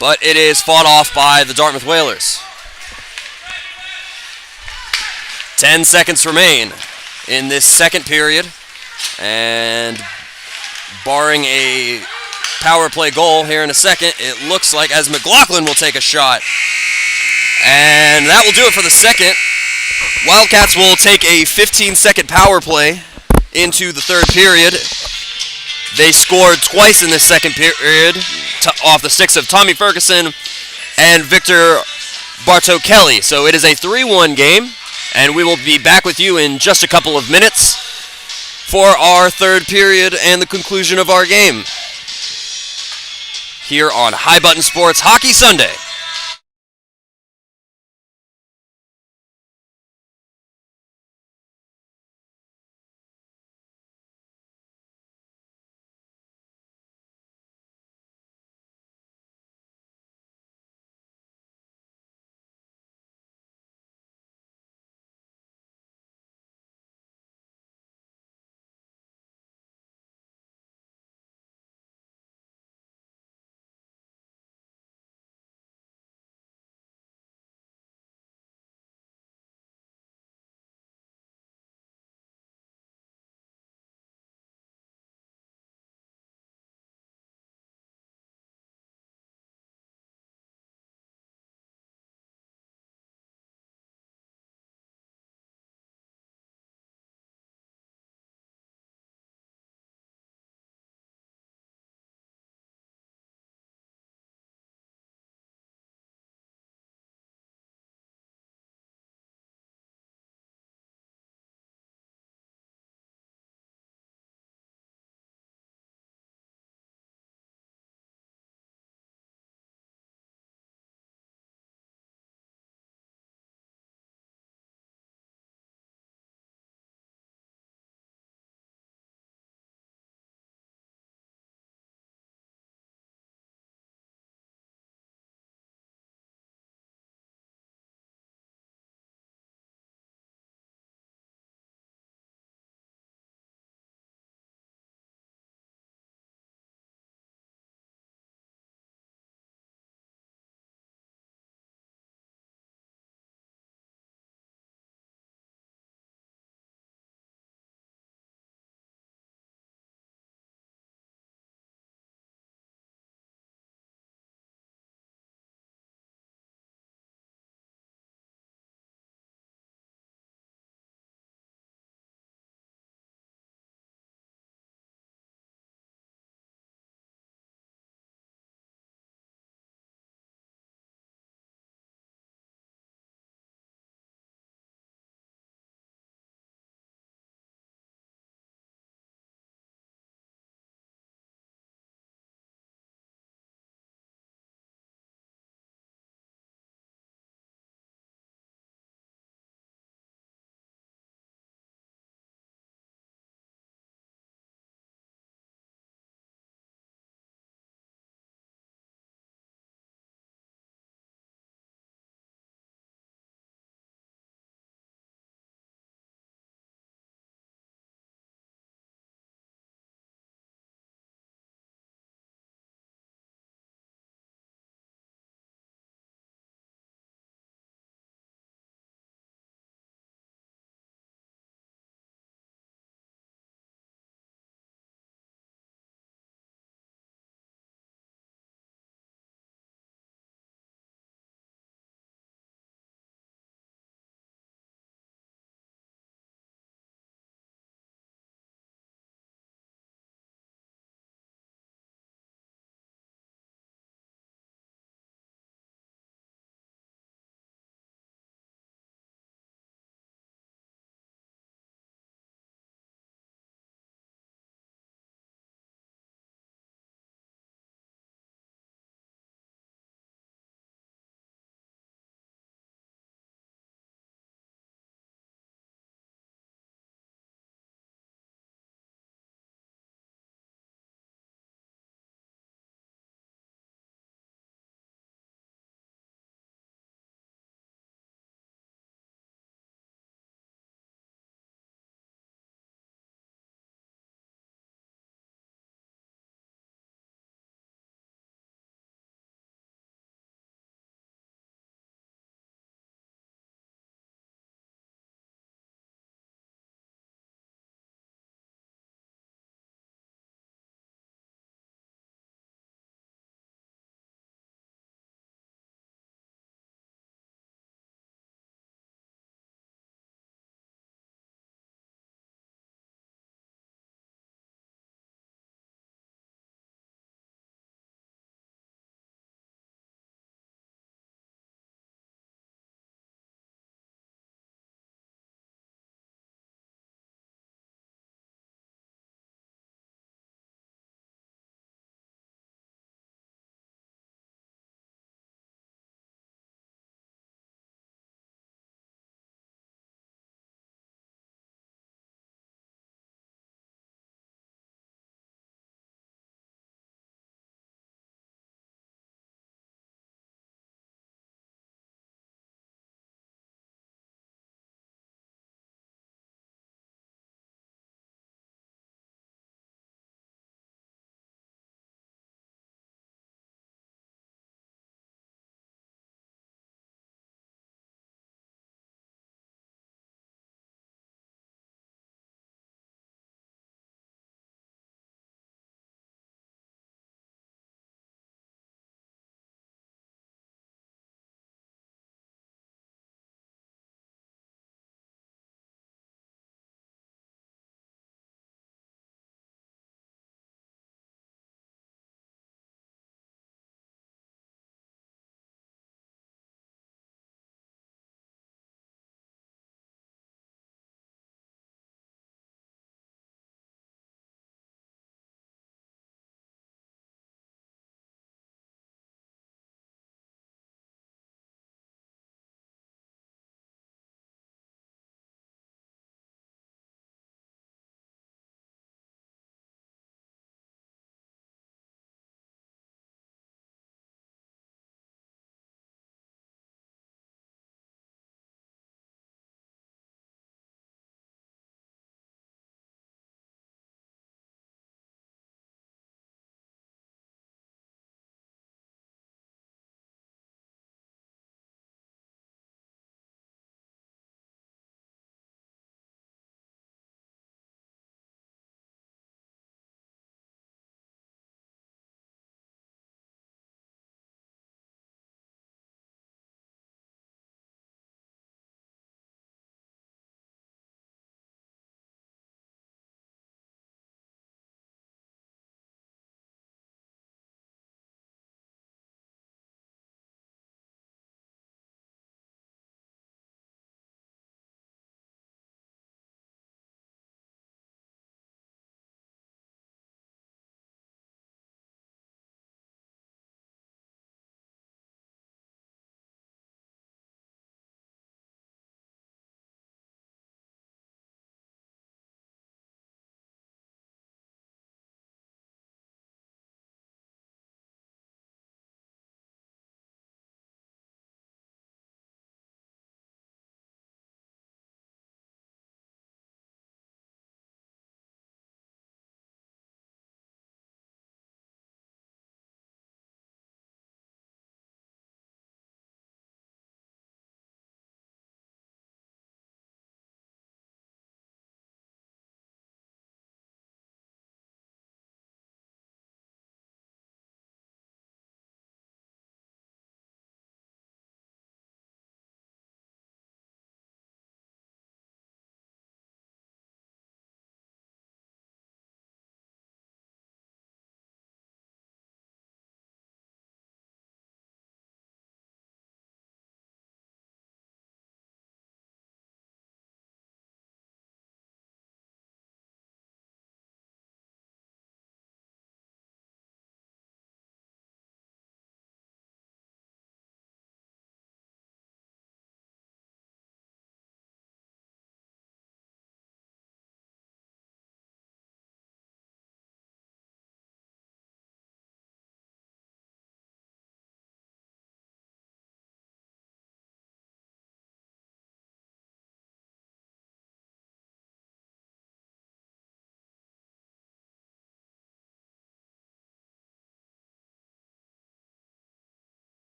but it is fought off by the Dartmouth Whalers. 10 seconds remain in this second period, and barring a power play goal here in a second, it looks like as McLaughlin will take a shot, and that will do it for the second. Wildcats will take a 15-second power play into the third period. They scored twice in this second period off the sticks of Tommy Ferguson and Victor Bartow-Kelly. So it is a 3-1 game, and we will be back with you in just a couple of minutes for our third period and the conclusion of our game here on High Button Sports Hockey Sunday.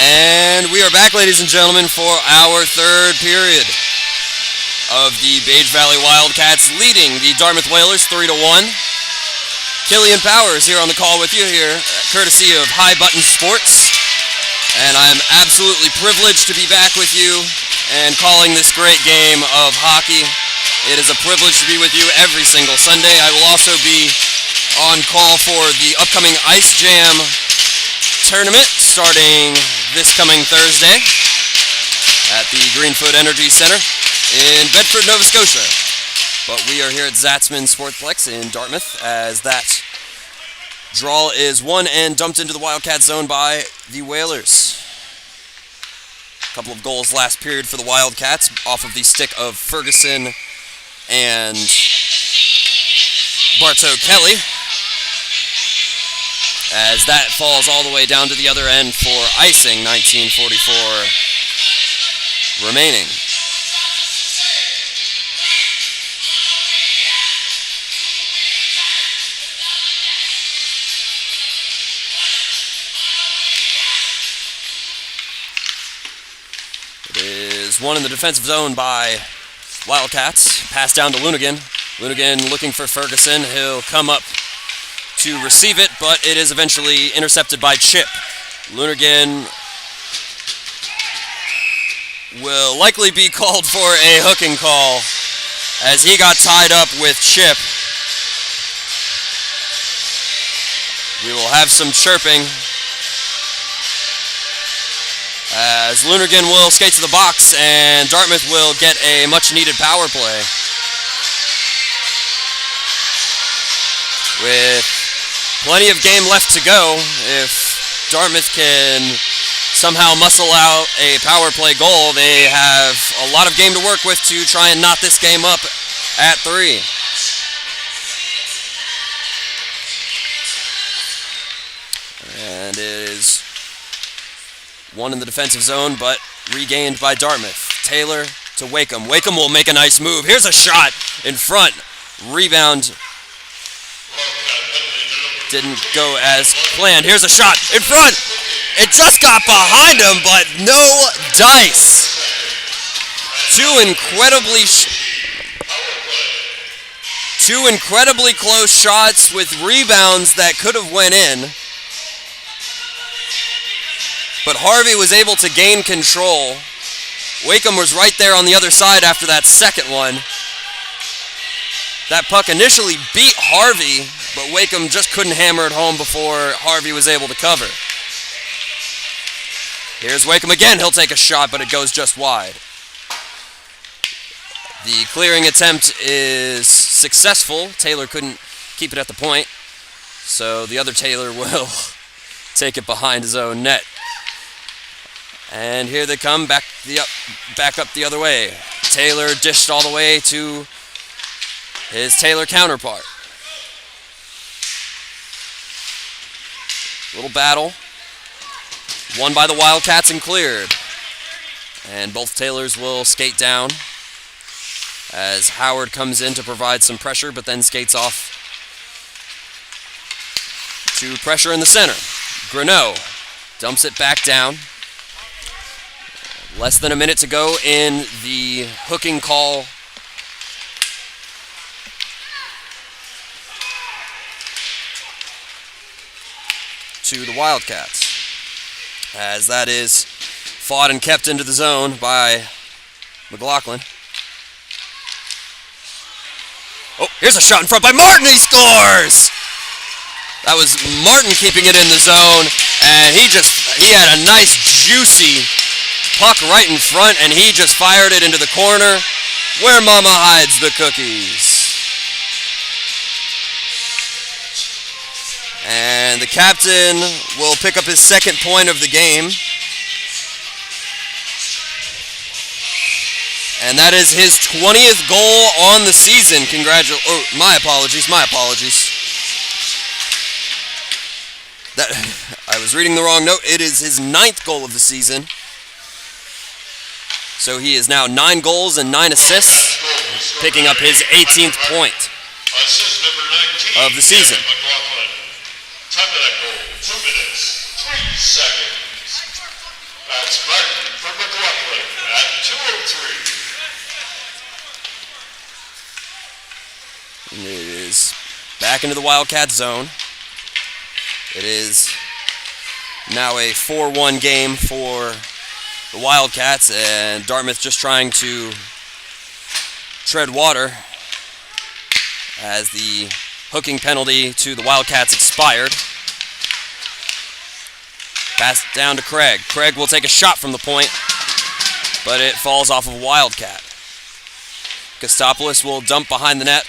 And we are back, ladies and gentlemen, for our third period of the Bage Valley Wildcats leading the Dartmouth Whalers 3-1. Killian Powers here on the call with you here, courtesy of High Button Sports. And I'm absolutely privileged to be back with you and calling this great game of hockey. It is a privilege to be with you every single Sunday. I will also be on call for the upcoming Ice Jam tournament starting this coming Thursday at the Greenfoot Energy Center in Bedford, Nova Scotia. But we are here at Zatzman Sportsplex in Dartmouth as that draw is won and dumped into the Wildcat zone by the Whalers. A couple of goals last period for the Wildcats off of the stick of Ferguson and Bartow Kelly, as that falls all the way down to the other end for icing, 19:44 remaining. It is one in the defensive zone by Wildcats. Pass down to Lunigan. Lunigan looking for Ferguson. He'll come up to receive it, but it is eventually intercepted by Chip. Lunigan will likely be called for a hooking call as he got tied up with Chip. We will have some chirping as Lunigan will skate to the box and Dartmouth will get a much-needed power play. With plenty of game left to go, if Dartmouth can somehow muscle out a power play goal, they have a lot of game to work with to try and knot this game up at 3. And it is one in the defensive zone, but regained by Dartmouth. Taylor to Wakeham. Wakeham will make a nice move. Here's a shot in front. Rebound didn't go as planned. Here's a shot in front. It just got behind him, but no dice. Two incredibly close shots with rebounds that could have went in. But Harvey was able to gain control. Wakeham was right there on the other side after that second one. That puck initially beat Harvey, but Wakeham just couldn't hammer it home before Harvey was able to cover. Here's Wakeham again. He'll take a shot, but it goes just wide. The clearing attempt is successful. Taylor couldn't keep it at the point, so the other Taylor will take it behind his own net. And here they come, back up the other way. Taylor dished all the way to his Taylor counterpart. Little battle. Won by the Wildcats and cleared. And both Taylors will skate down as Howard comes in to provide some pressure, but then skates off to pressure in the center. Greneau dumps it back down. Less than a minute to go in the hooking call. To the Wildcats, as that is fought and kept into the zone by McLaughlin. Oh, here's a shot in front by Martin. He scores! That was Martin keeping it in the zone, and he had a nice juicy puck right in front, and he just fired it into the corner where Mama hides the cookies. And the captain will pick up his second point of the game. And that is his 20th goal on the season. My apologies. I was reading the wrong note. It is his 9th goal of the season. So he is now 9 goals and 9 assists, picking up his 18th point of the season. Time of that goal, 2 minutes, 3 seconds. That's Martin for McLaughlin at 203. And it is back into the Wildcats zone. It is now a 4-1 game for the Wildcats, and Dartmouth just trying to tread water as the hooking penalty to the Wildcats expired. Pass down to Craig. Craig will take a shot from the point, but it falls off of Wildcat. Kostopoulos will dump behind the net.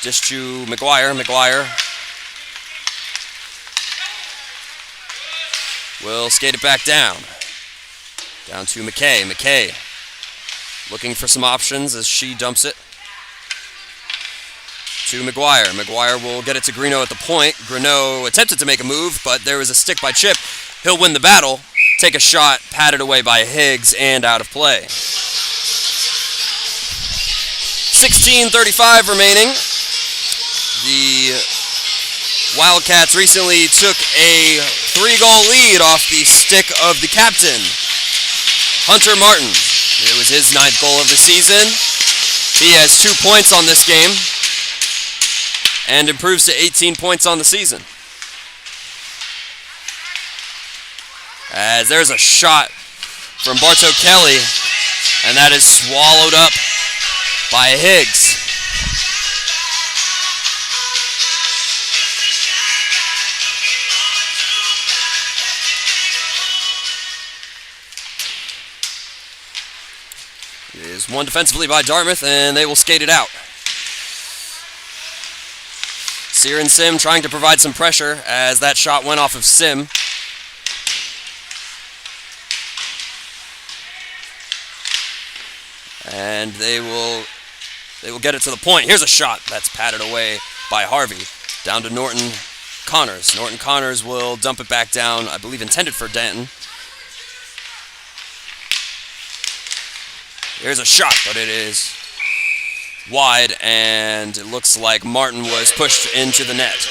Dish to McGuire. McGuire will skate it back down. Down to McKay. McKay looking for some options as she dumps it to McGuire. McGuire will get it to Greeno at the point. Greeno attempted to make a move, but there was a stick by Chip. He'll win the battle. Take a shot, patted away by Higgs, and out of play. 16:35 remaining. The Wildcats recently took a 3-goal lead off the stick of the captain, Hunter Martin. It was his 9th goal of the season. He has 2 points on this game and improves to 18 points on the season. As there's a shot from Bartow Kelly, and that is swallowed up by Higgs. It is won defensively by Dartmouth, and they will skate it out. Sear and Sim trying to provide some pressure as that shot went off of Sim. And they will get it to the point. Here's a shot that's patted away by Harvey. Down to Norton Connors. Norton Connors will dump it back down, I believe intended for Denton. Here's a shot, but it is wide, and it looks like Martin was pushed into the net.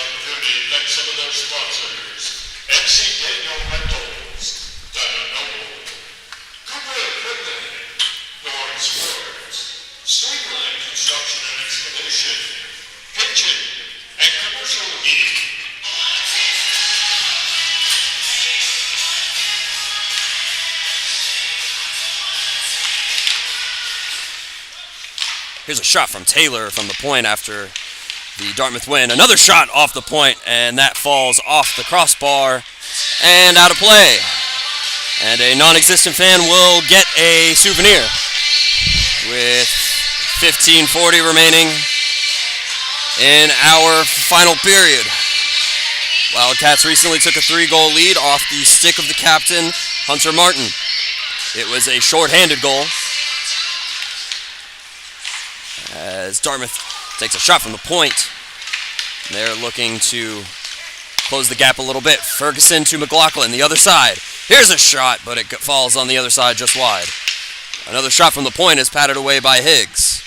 Streamline Construction and Excavation, Kitchen, and Commercial Heating. Here's a shot from Taylor from the point after the Dartmouth win. Another shot off the point, and that falls off the crossbar and out of play. And a non-existent fan will get a souvenir with 15:40 remaining in our final period. Wildcats recently took a 3-goal lead off the stick of the captain, Hunter Martin. It was a short-handed goal, as Dartmouth takes a shot from the point. They're looking to close the gap a little bit. Ferguson to McLaughlin, the other side. Here's a shot, but it falls on the other side just wide. Another shot from the point is patted away by Higgs.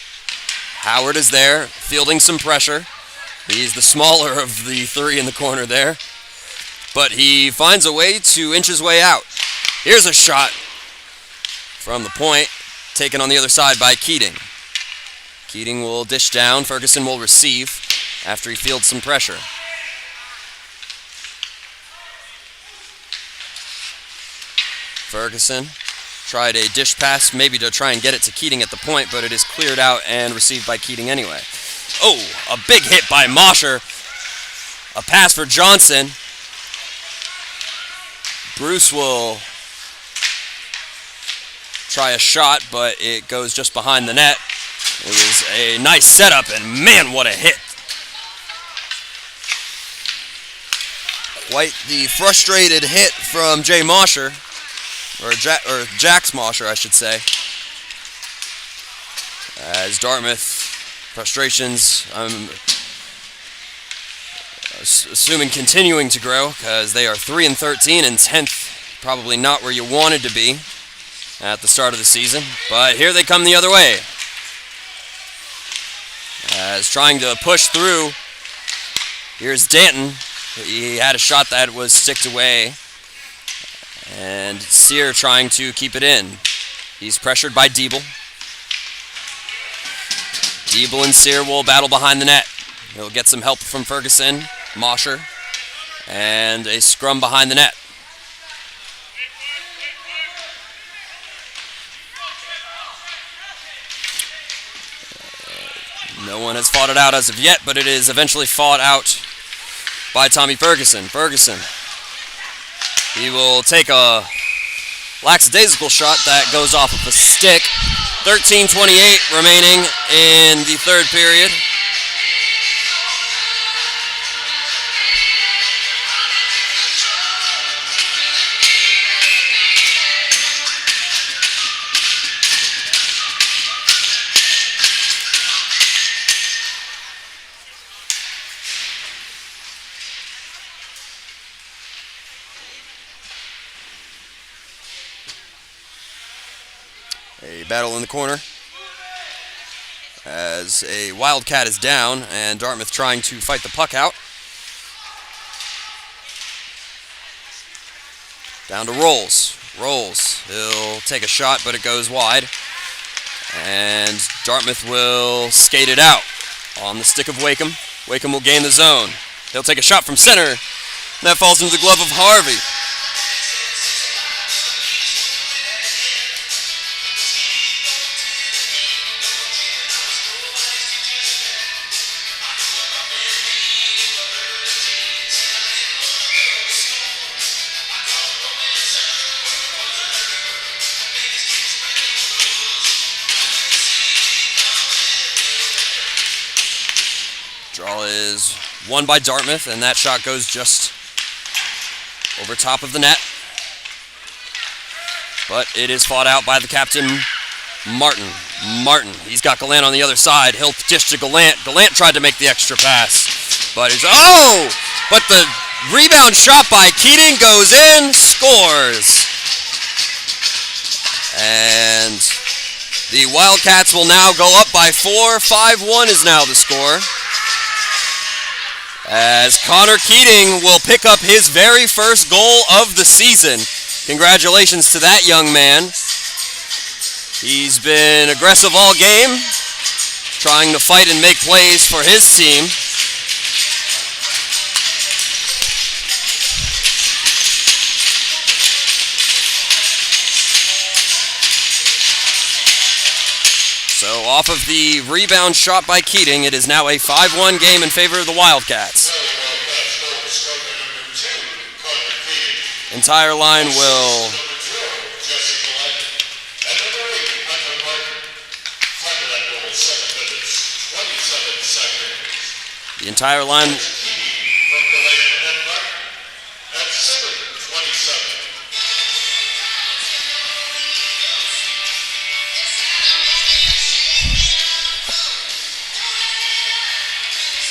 Howard is there, fielding some pressure. He's the smaller of the three in the corner there, but he finds a way to inch his way out. Here's a shot from the point, taken on the other side by Keating. Keating will dish down. Ferguson will receive after he fields some pressure. Ferguson tried a dish pass, maybe to try and get it to Keating at the point, but it is cleared out and received by Keating anyway. Oh, a big hit by Mosher. A pass for Johnson. Bruce will try a shot, but it goes just behind the net. It was a nice setup, and man, what a hit. Quite the frustrated hit from Jay Mosher, or Jax Mosher, I should say. As Dartmouth, frustrations, I'm assuming continuing to grow, because they are 3-13 and 10th, probably not where you wanted to be at the start of the season. But here they come the other way. As trying to push through, here's Danton. He had a shot that was sticked away And Sear trying to keep it in. He's pressured by Diebel. Diebel and Sear will battle behind the net. He'll get some help from Ferguson, Mosher, and a scrum behind the net. No one has fought it out as of yet, but it is eventually fought out by Tommy Ferguson. Ferguson. He will take a lackadaisical shot that goes off of a stick. 13:28 remaining in the third period. A battle in the corner as a Wildcat is down and Dartmouth trying to fight the puck out. Down to Rolls. Rolls. He'll take a shot, but it goes wide. And Dartmouth will skate it out on the stick of Wakeham. Wakeham will gain the zone. He'll take a shot from center. That falls into the glove of Harvey. Draw is won by Dartmouth, and that shot goes just over top of the net. But it is fought out by the captain, Martin. Martin, he's got Gallant on the other side. He'll dish to Gallant. Gallant tried to make the extra pass, but but the rebound shot by Keating goes in, scores. And the Wildcats will now go up by 4. 5-1 is now the score, as Connor Keating will pick up his very first goal of the season. Congratulations to that young man. He's been aggressive all game, trying to fight and make plays for his team. So off of the rebound shot by Keating, it is now a 5-1 game in favor of the Wildcats. Entire line will the entire line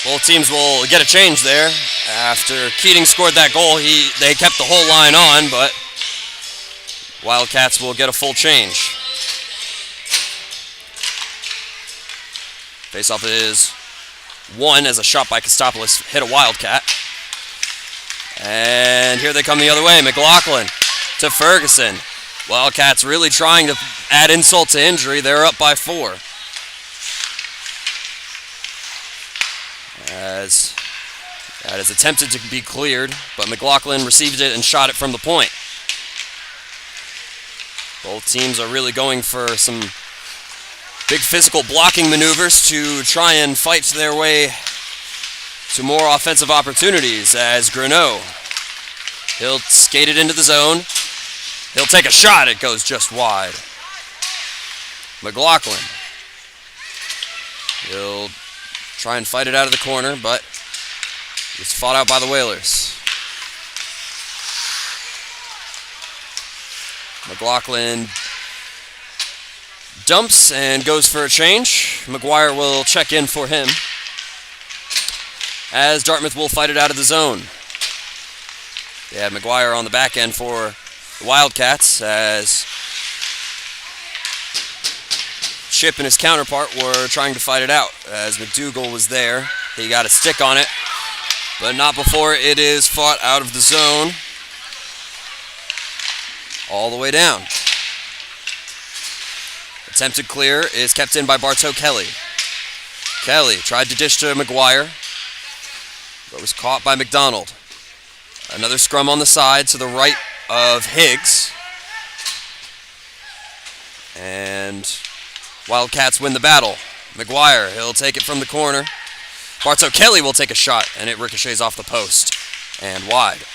both teams will get a change there. After Keating scored that goal, they kept the whole line on, but Wildcats will get a full change. Faceoff is won as a shot by Kostopoulos hit a Wildcat. And here they come the other way. McLaughlin to Ferguson. Wildcats really trying to add insult to injury. They're up by 4. As that is attempted to be cleared, but McLaughlin received it and shot it from the point. Both teams are really going for some big physical blocking maneuvers to try and fight their way to more offensive opportunities, as Greneau, he'll skate it into the zone. He'll take a shot. It goes just wide. McLaughlin, he'll try and fight it out of the corner, but it's fought out by the Whalers. McLaughlin dumps and goes for a change. McGuire will check in for him, as Dartmouth will fight it out of the zone. They have McGuire on the back end for the Wildcats, as Chip and his counterpart were trying to fight it out, as McDougall was there. He got a stick on it, but not before it is fought out of the zone. all the way down. Attempted clear is kept in by Bartow Kelly. Kelly tried to dish to McGuire, but was caught by McDonald. Another scrum on the side to the right of Higgs. And Wildcats win the battle. McGuire, he'll take it from the corner. Bartow Kelly will take a shot, and it ricochets off the post and wide.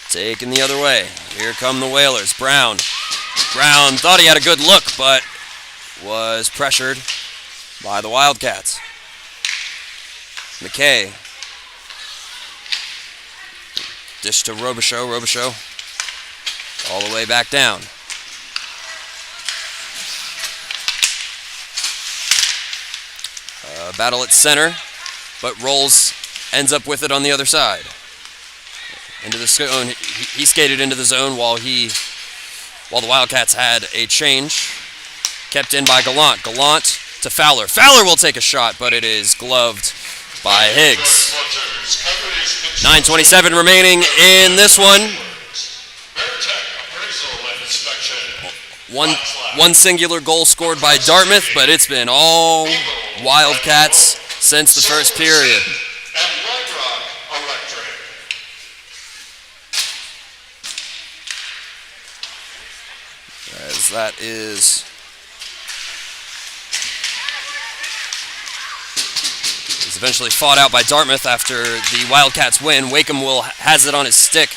Taken the other way. Here come the Whalers. Brown thought he had a good look, but was pressured by the Wildcats. McKay. Dish to Robichaux. Robichaux all the way back down. Battle at center, but Rolls ends up with it on the other side. Into the zone. He skated into the zone while the Wildcats had a change. Kept in by Gallant. Gallant to Fowler. Fowler will take a shot, but it is gloved by Higgs. 9:27 remaining in this one. One singular goal scored by Dartmouth, but it's been all Wildcats since the first period. As that is eventually fought out by Dartmouth after the Wildcats win. Wakeham has it on his stick.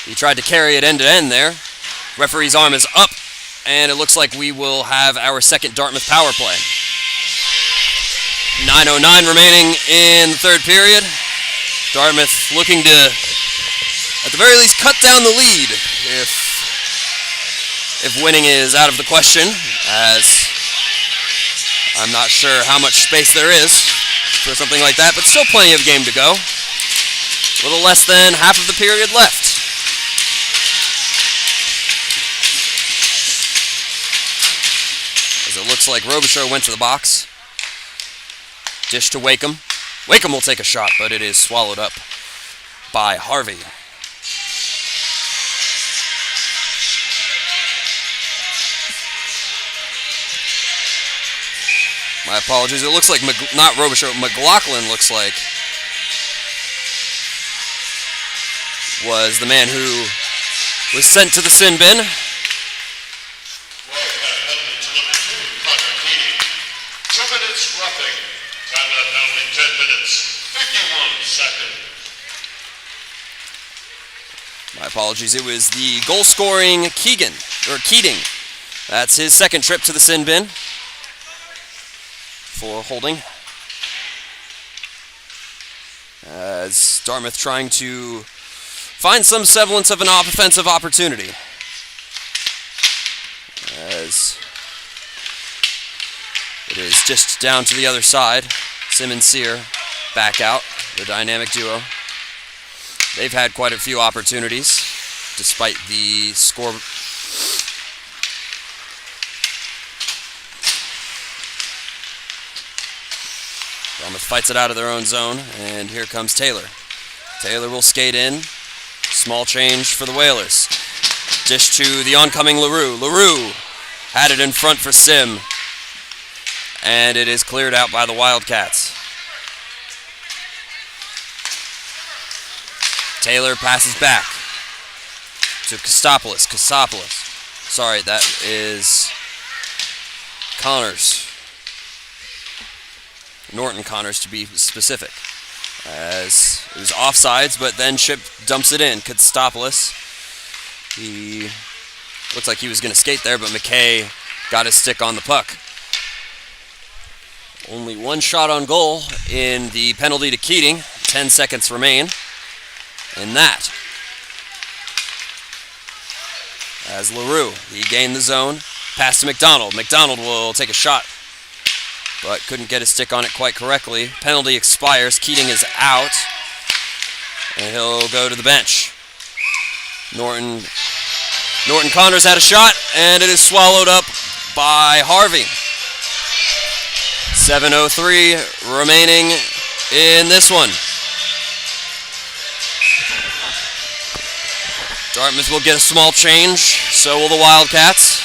He tried to carry it end to end there. Referee's arm is up, and it looks like we will have our second Dartmouth power play. 9:09 remaining in the third period. Dartmouth looking to, at the very least, cut down the lead if winning is out of the question, as I'm not sure how much space there is for something like that, but still plenty of game to go. A little less than half of the period left. As it looks like Robichaux went to the box. Dish to Wakeham. Wakeham will take a shot, but it is swallowed up by Harvey. My apologies. It looks like, not Robichaux, McLaughlin looks like was the man who was sent to the sin bin. My apologies. It was the goal-scoring Keating. That's his second trip to the sin bin for holding. As Dartmouth trying to find some semblance of an offensive opportunity. As it is just down to the other side. Simmons-Sear back out, the dynamic duo. They've had quite a few opportunities, despite the score. Dartmouth fights it out of their own zone, and here comes Taylor. Taylor will skate in. Small change for the Whalers. Dish to the oncoming LaRue. LaRue had it in front for Sim, and it is cleared out by the Wildcats. Taylor passes back to Kostopoulos. Sorry, that is Connors. Norton Connors, to be specific. As it was offsides, but then Chip dumps it in. Kostopoulos. He looks like he was going to skate there, but McKay got his stick on the puck. Only one shot on goal in the penalty to Keating. 10 seconds remain in that. As LaRue, he gained the zone. Pass to McDonald. McDonald will take a shot, but couldn't get his stick on it quite correctly. Penalty expires. Keating is out, and he'll go to the bench. Norton Connors had a shot, and it is swallowed up by Harvey. 7:03 remaining in this one. Dartmouth will get a small change, so will the Wildcats.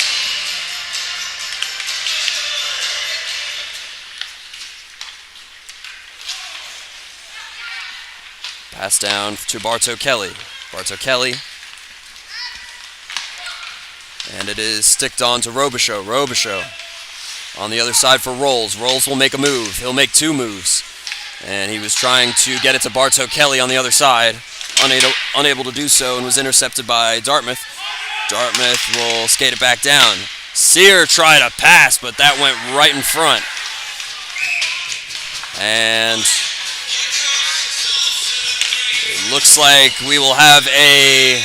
Pass down to Bartow Kelly. Bartow Kelly. And it is sticked on to Robichaux. Robichaux on the other side for Rolls. Rolls will make a move. He'll make two moves. And he was trying to get it to Bartow Kelly on the other side. Unable to do so and was intercepted by Dartmouth. Dartmouth will skate it back down. Sear tried a pass, but that went right in front. And it looks like we will have a...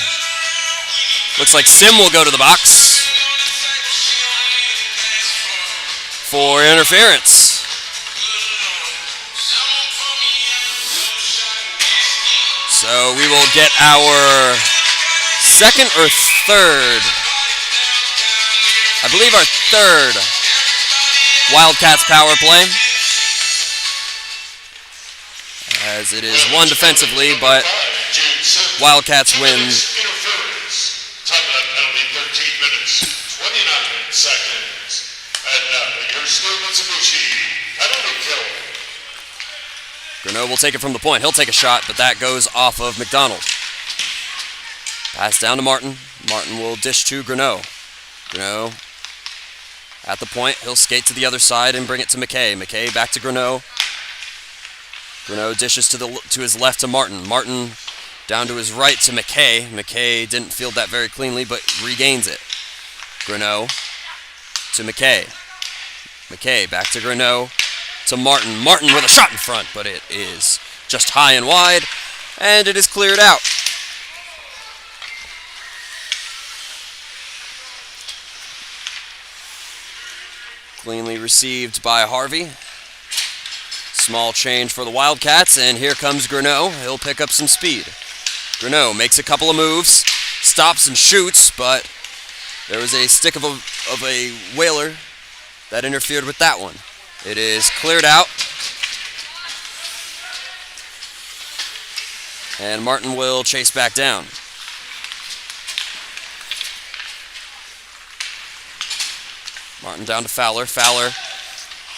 Looks like Sim will go to the box for interference. So we will get our second or third, I believe our third Wildcats power play. As it is one defensively, but Wildcats win. Timeout penalty 13 minutes, 29 seconds. And now your score Mitsubishi penalty kill. Greneau will take it from the point. He'll take a shot, but that goes off of McDonald. Pass down to Martin. Martin will dish to Greneau. Greneau at the point. He'll skate to the other side and bring it to McKay. McKay back to Greneau. Greneau dishes to his left to Martin. Martin down to his right to McKay. McKay didn't field that very cleanly, but regains it. Greneau to McKay. McKay back to Greneau to Martin. Martin with a shot in front, but it is just high and wide, and it is cleared out. Cleanly received by Harvey. Small change for the Wildcats, and here comes Greneau. He'll pick up some speed. Greneau makes a couple of moves, stops and shoots, but there was a stick of a whaler that interfered with that one. It is cleared out. And Martin will chase back down. Martin down to Fowler. Fowler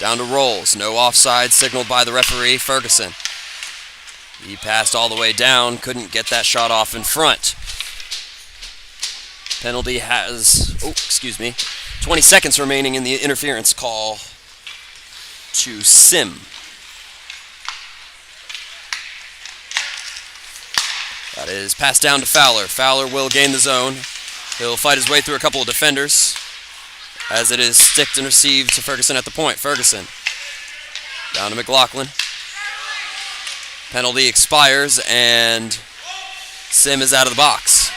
down to Rolls. No offside signaled by the referee, Ferguson. He passed all the way down, couldn't get that shot off in front. Penalty has, 20 seconds remaining in the interference call to Sim. That is passed down to Fowler. Fowler will gain the zone. He'll fight his way through a couple of defenders as it is sticked and received to Ferguson at the point. Ferguson down to McLaughlin. Penalty expires and Sim is out of the box.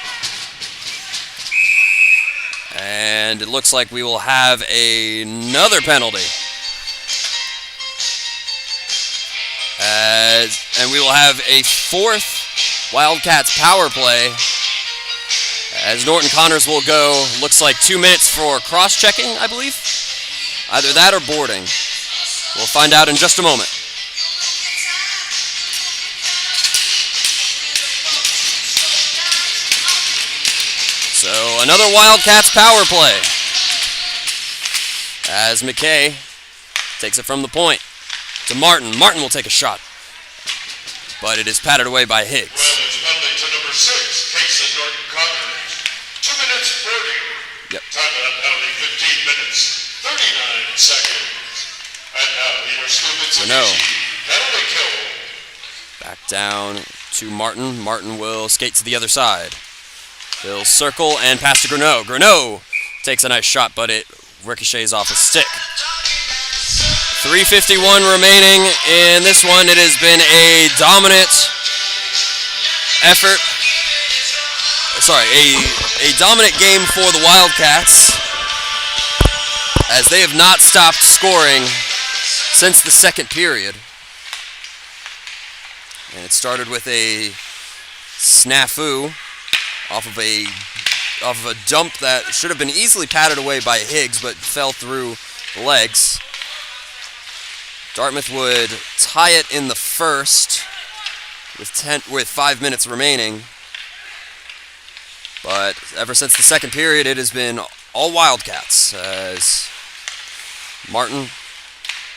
And it looks like we will have another penalty. And we will have a fourth Wildcats power play as Norton Connors will go, looks like 2 minutes for cross-checking, I believe. Either that or boarding. We'll find out in just a moment. So another Wildcats power play as McKay takes it from the point to Martin. Martin will take a shot, but it is patted away by Higgs. Well, it's penalty to number 6, Casey Norton Connors. 2 minutes 40. Yep. Timeout penalty 15 minutes, 39 seconds. And now your students penalty kill. Back down to Martin. Martin will skate to the other side. He'll circle and pass to Greneau. Greneau takes a nice shot, but it ricochets off his stick. 3:51 remaining in this one. It has been a dominant effort. A dominant game for the Wildcats, as they have not stopped scoring since the second period. And it started with a snafu off of a dump that should have been easily patted away by Higgs, but fell through the legs. Dartmouth would tie it in the first with 5 minutes remaining. But ever since the second period, it has been all Wildcats, as Martin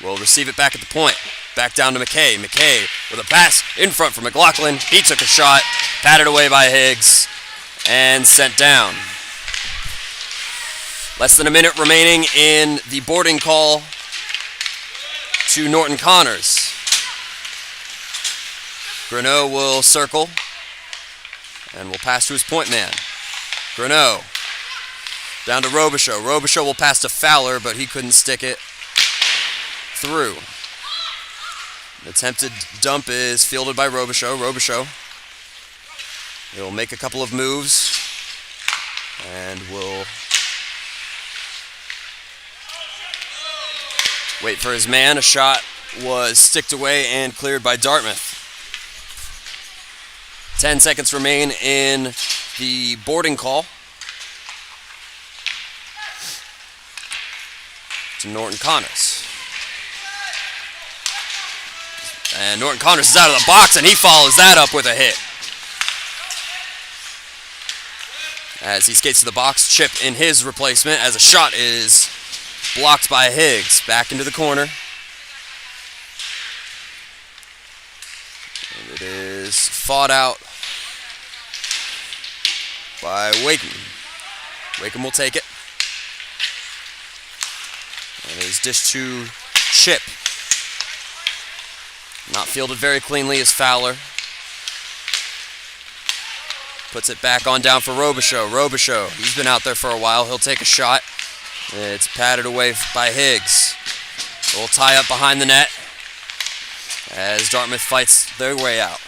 will receive it back at the point. Back down to McKay. McKay with a pass in front for McLaughlin. He took a shot, patted away by Higgs, and sent down. Less than a minute remaining in the boarding call to Norton Connors. Greneau will circle and will pass to his point man. Greneau down to Robichaux. Robichaux will pass to Fowler, but he couldn't stick it through. The attempted dump is fielded by Robichaux. Robichaux, he'll make a couple of moves and will wait for his man. A shot was sticked away and cleared by Dartmouth. 10 seconds remain in the boarding call to Norton Connors. And Norton Connors is out of the box, and he follows that up with a hit. As he skates to the box, Chip in his replacement as a shot is blocked by Higgs. Back into the corner. And it is fought out by Wakeham. Wakeham will take it. And it is dished to Chip. Not fielded very cleanly is Fowler. Puts it back on down for Robichaux. Robichaux, he's been out there for a while. He'll take a shot. It's patted away by Higgs. We'll tie up behind the net as Dartmouth fights their way out.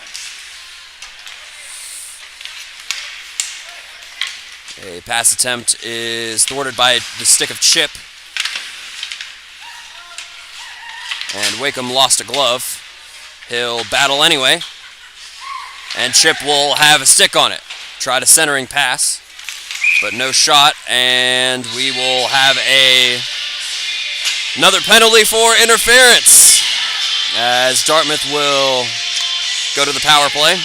A pass attempt is thwarted by the stick of Chip. And Wakeham lost a glove. He'll battle anyway. And Chip will have a stick on it. Tried a centering pass, but no shot. And we will have another penalty for interference, as Dartmouth will go to the power play.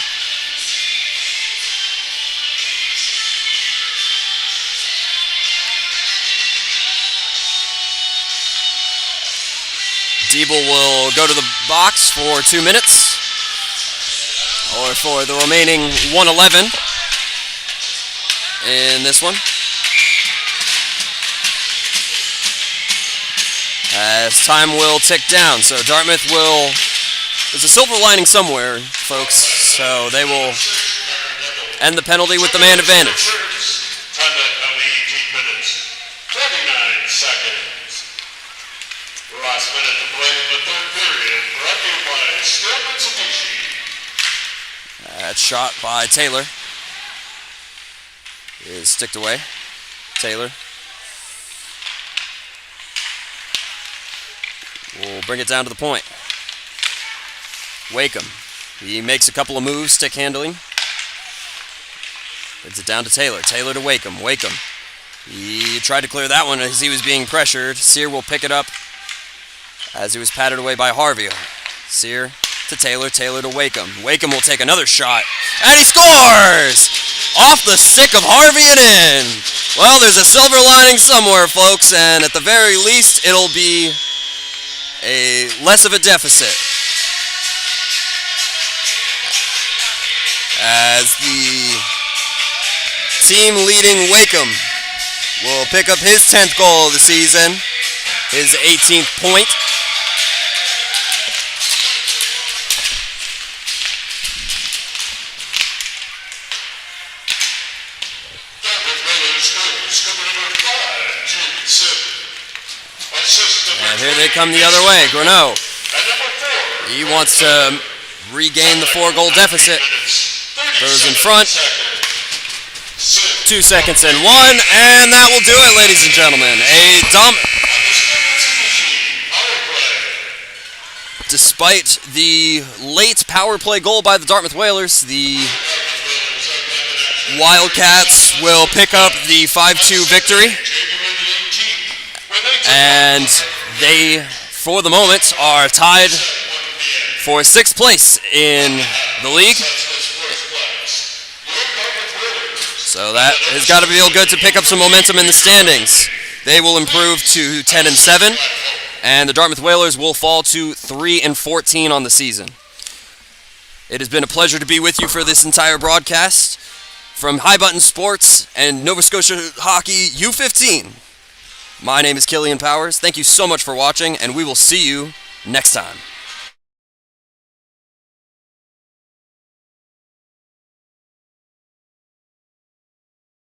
Diebel will go to the box for 2 minutes, or for the remaining 1:11 in this one. As time will tick down, so Dartmouth will... There's a silver lining somewhere, folks, so they will end the penalty with the man advantage. Time at 18 minutes, 29 seconds. Last minute to play in the third period, brought to you by Steel Mitsubishi. That shot by Taylor is sticked away. Taylor will bring it down to the point. Wakeham, he makes a couple of moves, stick handling. Brings it down to Taylor. Taylor to Wakeham. Wakeham, he tried to clear that one as he was being pressured. Sear will pick it up as he was patted away by Harvey. Sear to Taylor. Taylor to Wakeham. Wakeham will take another shot, and he scores! Off the stick of Harvey and in. Well, there's a silver lining somewhere, folks, and at the very least, it'll be less of a deficit, as the team leading Wakeham will pick up his 10th goal of the season, his 18th point. And here they come the other way. Greneau, he wants to regain the 4-goal deficit. Throws in front. 2 seconds and 1, and that will do it, ladies and gentlemen. Despite the late power play goal by the Dartmouth Whalers, the Wildcats will pick up the 5-2 victory. And they for the moment, are tied for 6th place in the league. So that has got to feel good to pick up some momentum in the standings. They will improve to 10-7, and the Dartmouth Whalers will fall to 3-14 on the season. It has been a pleasure to be with you for this entire broadcast. From High Button Sports and Nova Scotia Hockey U15, my name is Killian Powers. Thank you so much for watching, and we will see you next time.